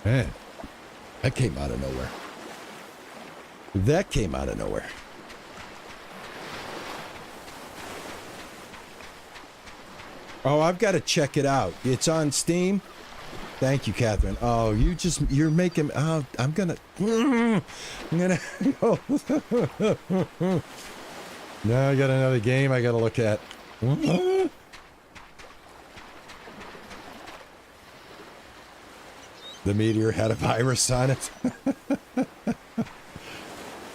Man, that came out of nowhere. That came out of nowhere. Oh, I've got to check it out. It's on Steam. Thank you, Catherine. Oh, you're making, oh, I'm gonna go. Now I got another game I gotta look at. The meteor had a virus on it.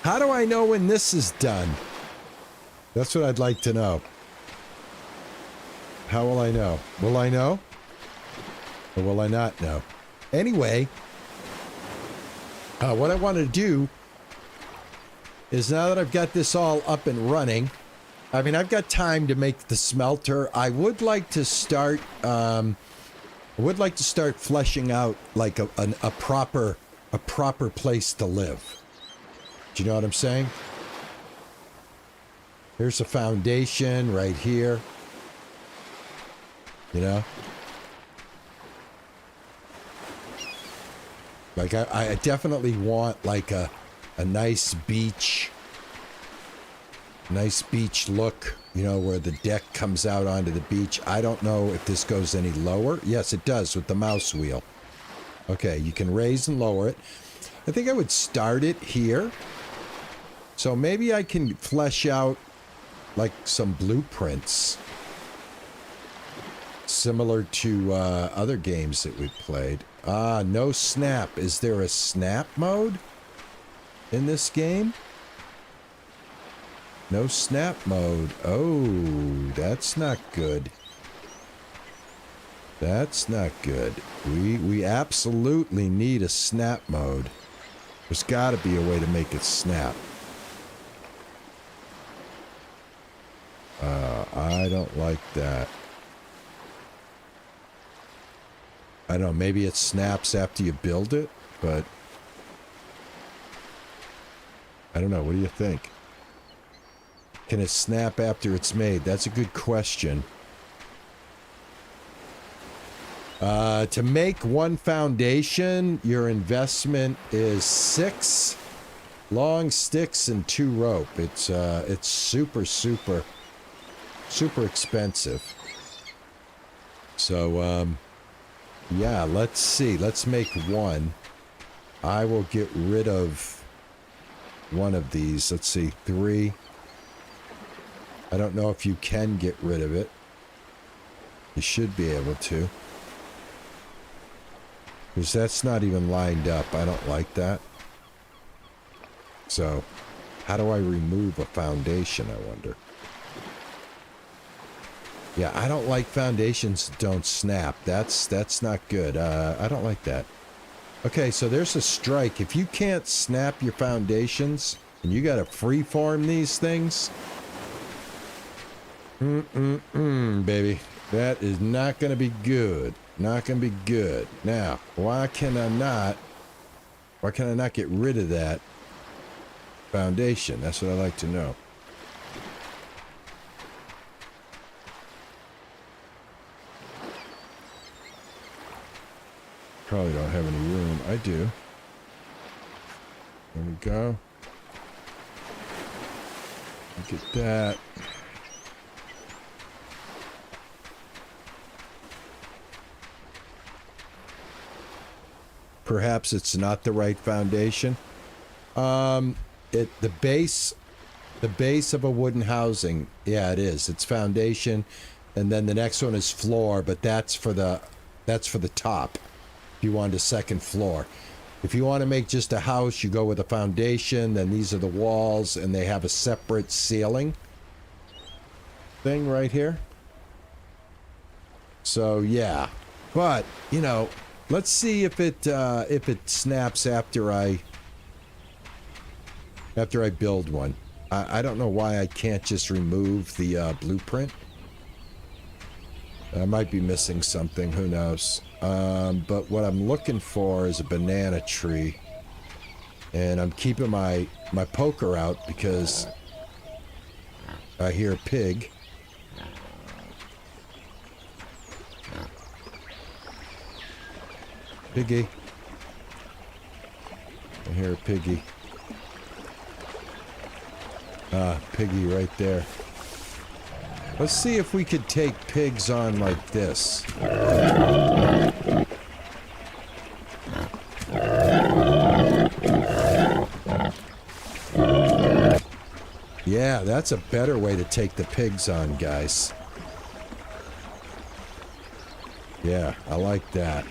How do I know when this is done? That's what I'd like to know. How will I know? Will I know? Or will I not know? Anyway, what I want to do is now that I've got this all up and running, I mean, I've got time to make the smelter. I would like to start, fleshing out like a proper place to live. Do you know what I'm saying? Here's a foundation right here. You know? Like, I definitely want, like, a nice beach look, you know, where the deck comes out onto the beach. I don't know if this goes any lower. Yes, it does with the mouse wheel. Okay, you can raise and lower it. I think I would start it here. So maybe I can flesh out, like, some blueprints. Similar to other games that we've played. No snap. Is there a snap mode in this game? No snap mode. Oh, that's not good. That's not good. We absolutely need a snap mode. There's got to be a way to make it snap. I don't like that. I don't know, maybe it snaps after you build it, but I don't know. What do you think? Can it snap after it's made? That's a good question. To make one foundation, your investment is 6 long sticks and 2 rope. It's super expensive. So, yeah, let's see. Let's make one. I will get rid of one of these. Let's see, 3. I don't know if you can get rid of it. You should be able to. Because that's not even lined up. I don't like that. So, how do I remove a foundation, I wonder? Yeah, I don't like foundations don't snap. That's not good. I don't like that. Okay, so there's a strike. If you can't snap your foundations, and you gotta freeform these things, baby. That is not gonna be good. Not gonna be good. Now, why can I not get rid of that foundation? That's what I'd like to know. Probably don't have any room. I do. There we go. Look at that. Perhaps it's not the right foundation. The base of a wooden housing, yeah, it is. It's foundation, and then the next one is floor, but that's for the top. If you want a second floor. If you want to make just a house, you go with a foundation, then these are the walls, and they have a separate ceiling thing right here. So yeah, but you know, let's see if it snaps after I build one. I don't know why I can't just remove the blueprint. I might be missing something, who knows. But what I'm looking for is a banana tree. And I'm keeping my poker out because I hear a pig. Piggy. I hear a piggy. Piggy right there. Let's see if we could take pigs on like this. Yeah, that's a better way to take the pigs on, guys. Yeah, I like that.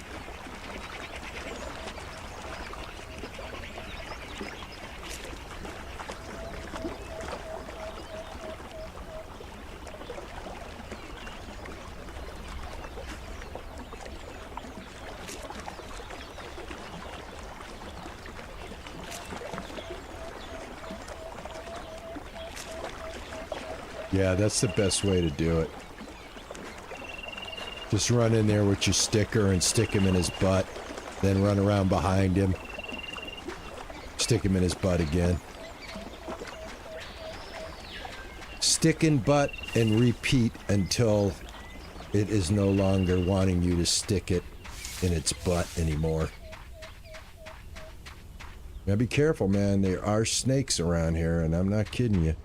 Yeah, that's the best way to do it. Just run in there with your sticker and stick him in his butt. Then run around behind him. Stick him in his butt again. Stick in butt and repeat until it is no longer wanting you to stick it in its butt anymore. Now be careful, man. There are snakes around here, and I'm not kidding you.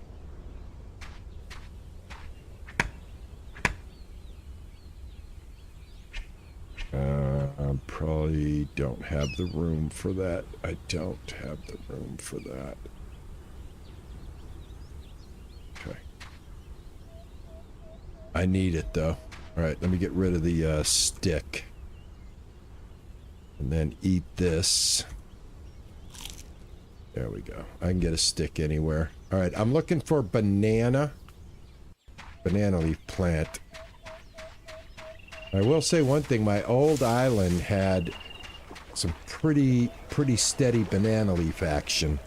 Probably don't have the room for that. I don't have the room for that. Okay. I need it though. All right, let me get rid of the stick. And then eat this. There we go. I can get a stick anywhere. All right, I'm looking for banana leaf plant. I will say one thing, my old island had some pretty steady banana leaf action.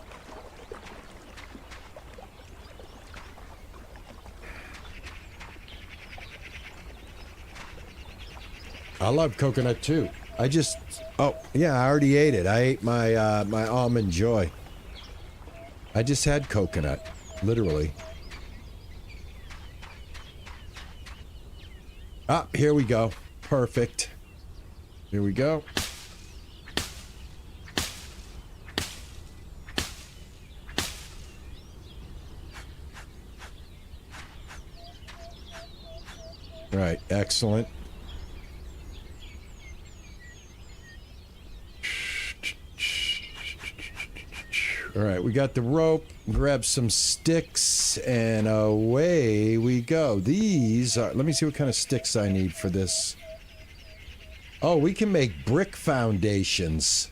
I love coconut too. Oh yeah, I already ate it. I ate my my almond joy. I just had coconut, literally. Ah, here we go. Perfect. Here we go. Right, excellent. All right, we got the rope. Grab some sticks, and away we go. These are... Let me see what kind of sticks I need for this. Oh, we can make brick foundations.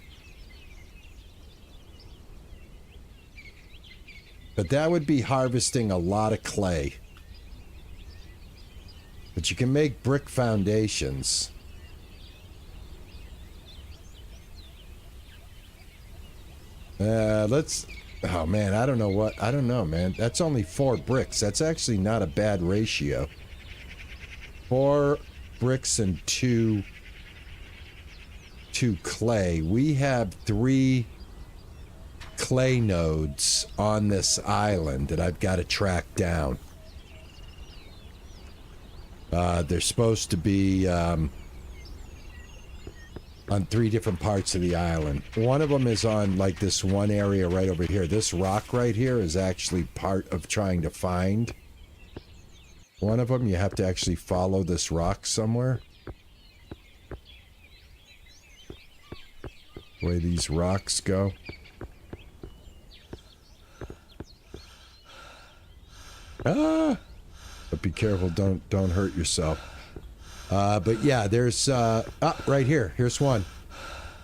But that would be harvesting a lot of clay. But you can make brick foundations. Let's... Oh, man, I don't know what... I don't know, man. That's only 4 bricks. That's actually not a bad ratio. 4 bricks and 2 clay. We have 3 clay nodes on this island that I've got to track down. They're supposed to be... on 3 different parts of the island. One of them is on, like, this one area right over here. This rock right here is actually part of trying to find. One of them, you have to actually follow this rock somewhere. The way these rocks go. Ah! But be careful, don't hurt yourself. But yeah, there's, right here. Here's one.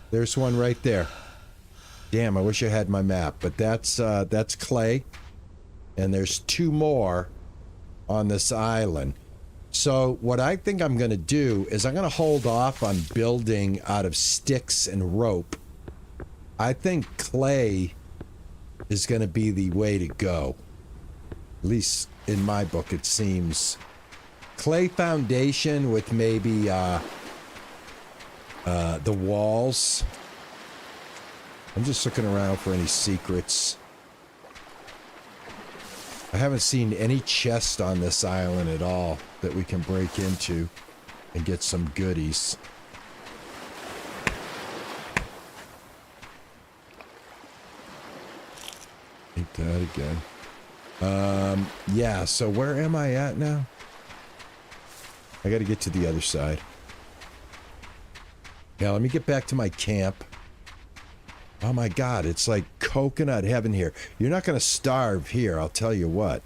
There's one right there. Damn, I wish I had my map. But that's clay. And there's 2 more on this island. So what I think I'm going to do is I'm going to hold off on building out of sticks and rope. I think clay is going to be the way to go. At least in my book, it seems... Clay foundation with maybe the walls. I'm just looking around for any secrets. I haven't seen any chest on this island at all that we can break into and get some goodies. Ain't that again. Yeah, so where am I at now? I gotta get to the other side. Yeah, let me get back to my camp. Oh my god, it's like coconut heaven here. You're not gonna starve here, I'll tell you what.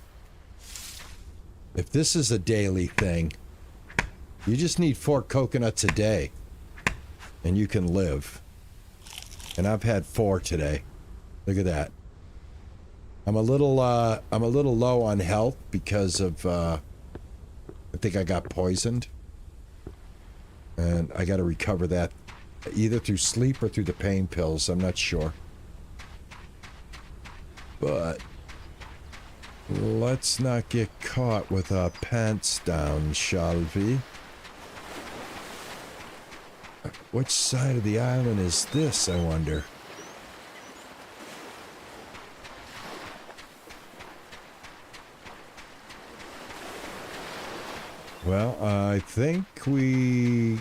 If this is a daily thing, you just need 4 coconuts a day. And you can live. And I've had 4 today. Look at that. I'm a little low on health because of, I think I got poisoned. And I got to recover that either through sleep or through the pain pills. I'm not sure. But let's not get caught with our pants down, shall we? Which side of the island is this, I wonder? Well, I think we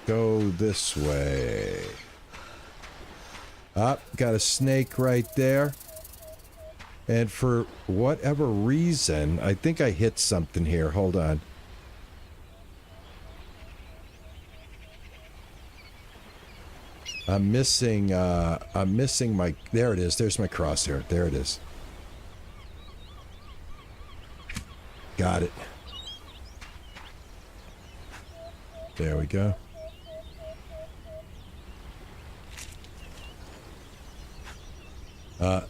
go this way. Ah, got a snake right there. And for whatever reason, I think I hit something here. Hold on. I'm missing my... There it is. There's my crosshair. There it is. Got it. There we go.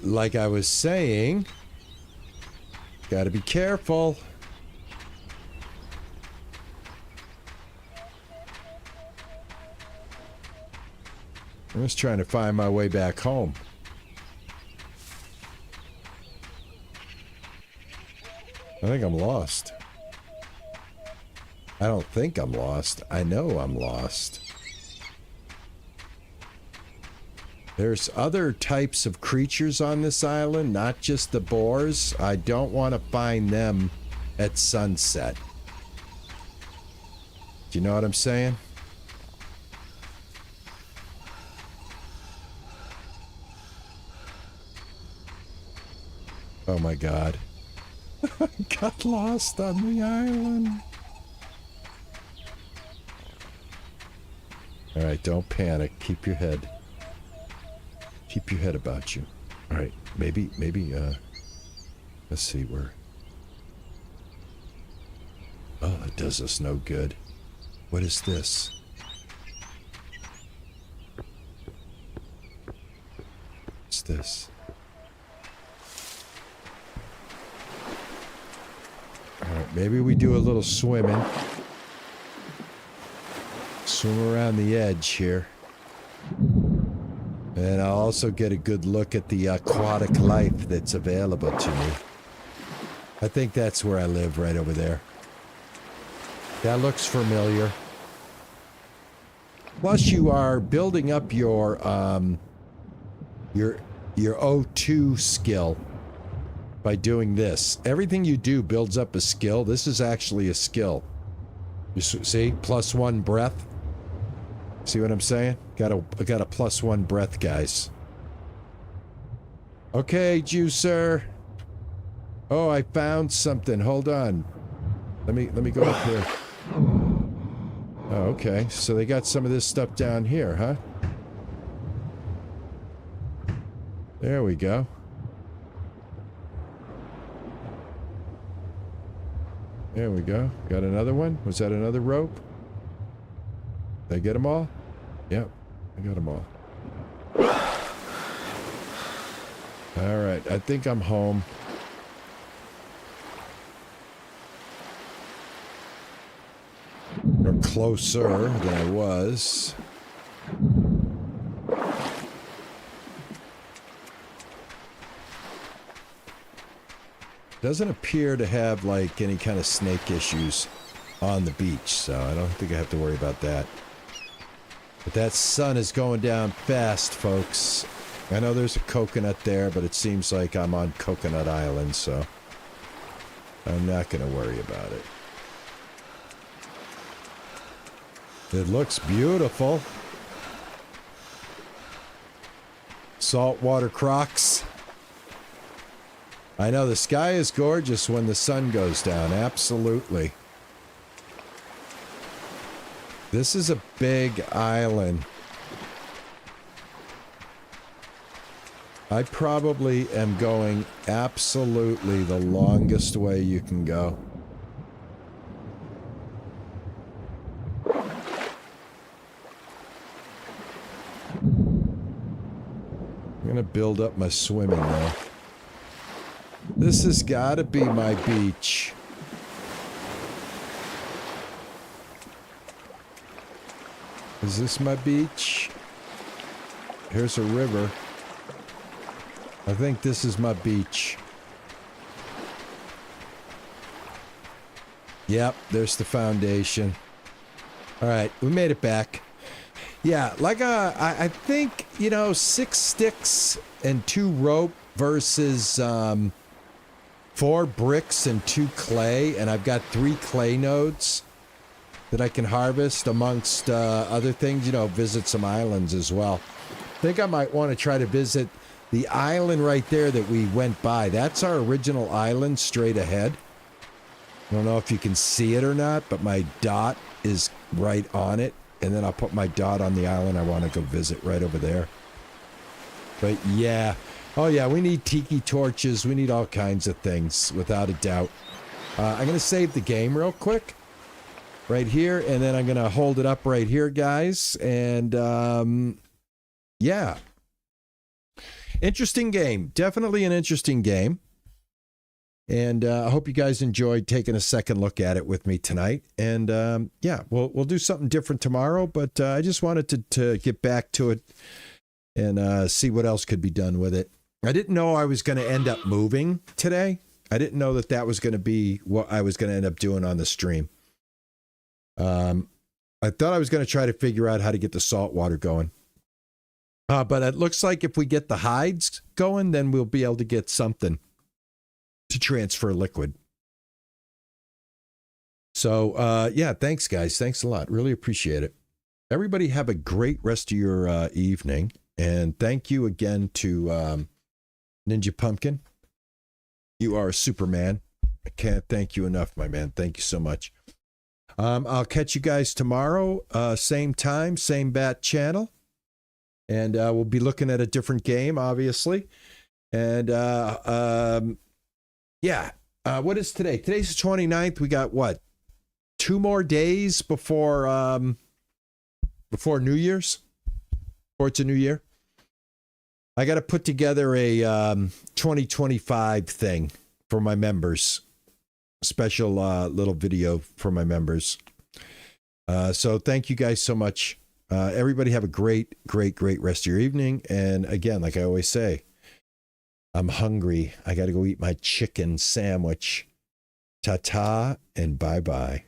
Like I was saying, gotta be careful. I'm just trying to find my way back home. I think I'm lost. I don't think I'm lost. I know I'm lost. There's other types of creatures on this island, not just the boars. I don't want to find them at sunset. Do you know what I'm saying? Oh my god. I got lost on the island. Alright, don't panic. Keep your head. Keep your head about you. All right, maybe, let's see where. Oh, that does us no good. What is this? What's this? All right, maybe we do a little swimming. Swim around the edge here. And I'll also get a good look at the aquatic life that's available to me. I think that's where I live, right over there. That looks familiar. Plus, you are building up your O2 skill by doing this. Everything you do builds up a skill. This is actually a skill. You see? +1 breath. See what I'm saying? Got a +1 breath, guys. Okay, juicer. Oh, I found something. Hold on. Let me go up here. Oh, okay. So they got some of this stuff down here, huh? There we go. There we go. Got another one? Was that another rope? Did I get them all? Yep, I got them all. Alright, I think I'm home. Or closer than I was. Doesn't appear to have, like, any kind of snake issues on the beach, so I don't think I have to worry about that. But that sun is going down fast, folks. I know there's a coconut there, but it seems like I'm on Coconut Island, so I'm not going to worry about it. It looks beautiful. Saltwater Crocs. I know the sky is gorgeous when the sun goes down, absolutely. This is a big island. I probably am going absolutely the longest way you can go. I'm gonna build up my swimming now. This has got to be my beach. Is this my beach? Here's a river. I think this is my beach. Yep, there's the foundation. All right, we made it back. Yeah, like I think, you know, 6 sticks and 2 rope versus 4 bricks and 2 clay, and I've got 3 clay nodes that I can harvest amongst other things, you know, visit some islands as well. I think I might want to try to visit the island right there that we went by. That's our original island straight ahead. I don't know if you can see it or not, but my dot is right on it. And then I'll put my dot on the island I want to go visit right over there. But yeah. Oh yeah, we need tiki torches. We need all kinds of things, without a doubt. I'm going to save the game real quick. Right here. And then I'm going to hold it up right here, guys. And yeah. Interesting game. Definitely an interesting game. And I hope you guys enjoyed taking a second look at it with me tonight. And yeah, we'll do something different tomorrow. But I just wanted to get back to it and see what else could be done with it. I didn't know I was going to end up moving today. I didn't know that was going to be what I was going to end up doing on the stream. I thought I was going to try to figure out how to get the salt water going. But it looks like if we get the hides going, then we'll be able to get something to transfer liquid. So, yeah, thanks, guys. Thanks a lot. Really appreciate it. Everybody have a great rest of your evening. And thank you again to Ninja Pumpkin. You are a Superman. I can't thank you enough, my man. Thank you so much. I'll catch you guys tomorrow, same time, same bat channel. And we'll be looking at a different game, obviously. And yeah, what is today? Today's the 29th. We got what? 2 more days before New Year's. Before it's a new year. I got to put together a 2025 thing for my members. Special little video for my members. So thank you guys so much. Everybody have a great rest of your evening. And again, like I always say, I'm hungry. I got to go eat my chicken sandwich. Ta-ta and bye-bye.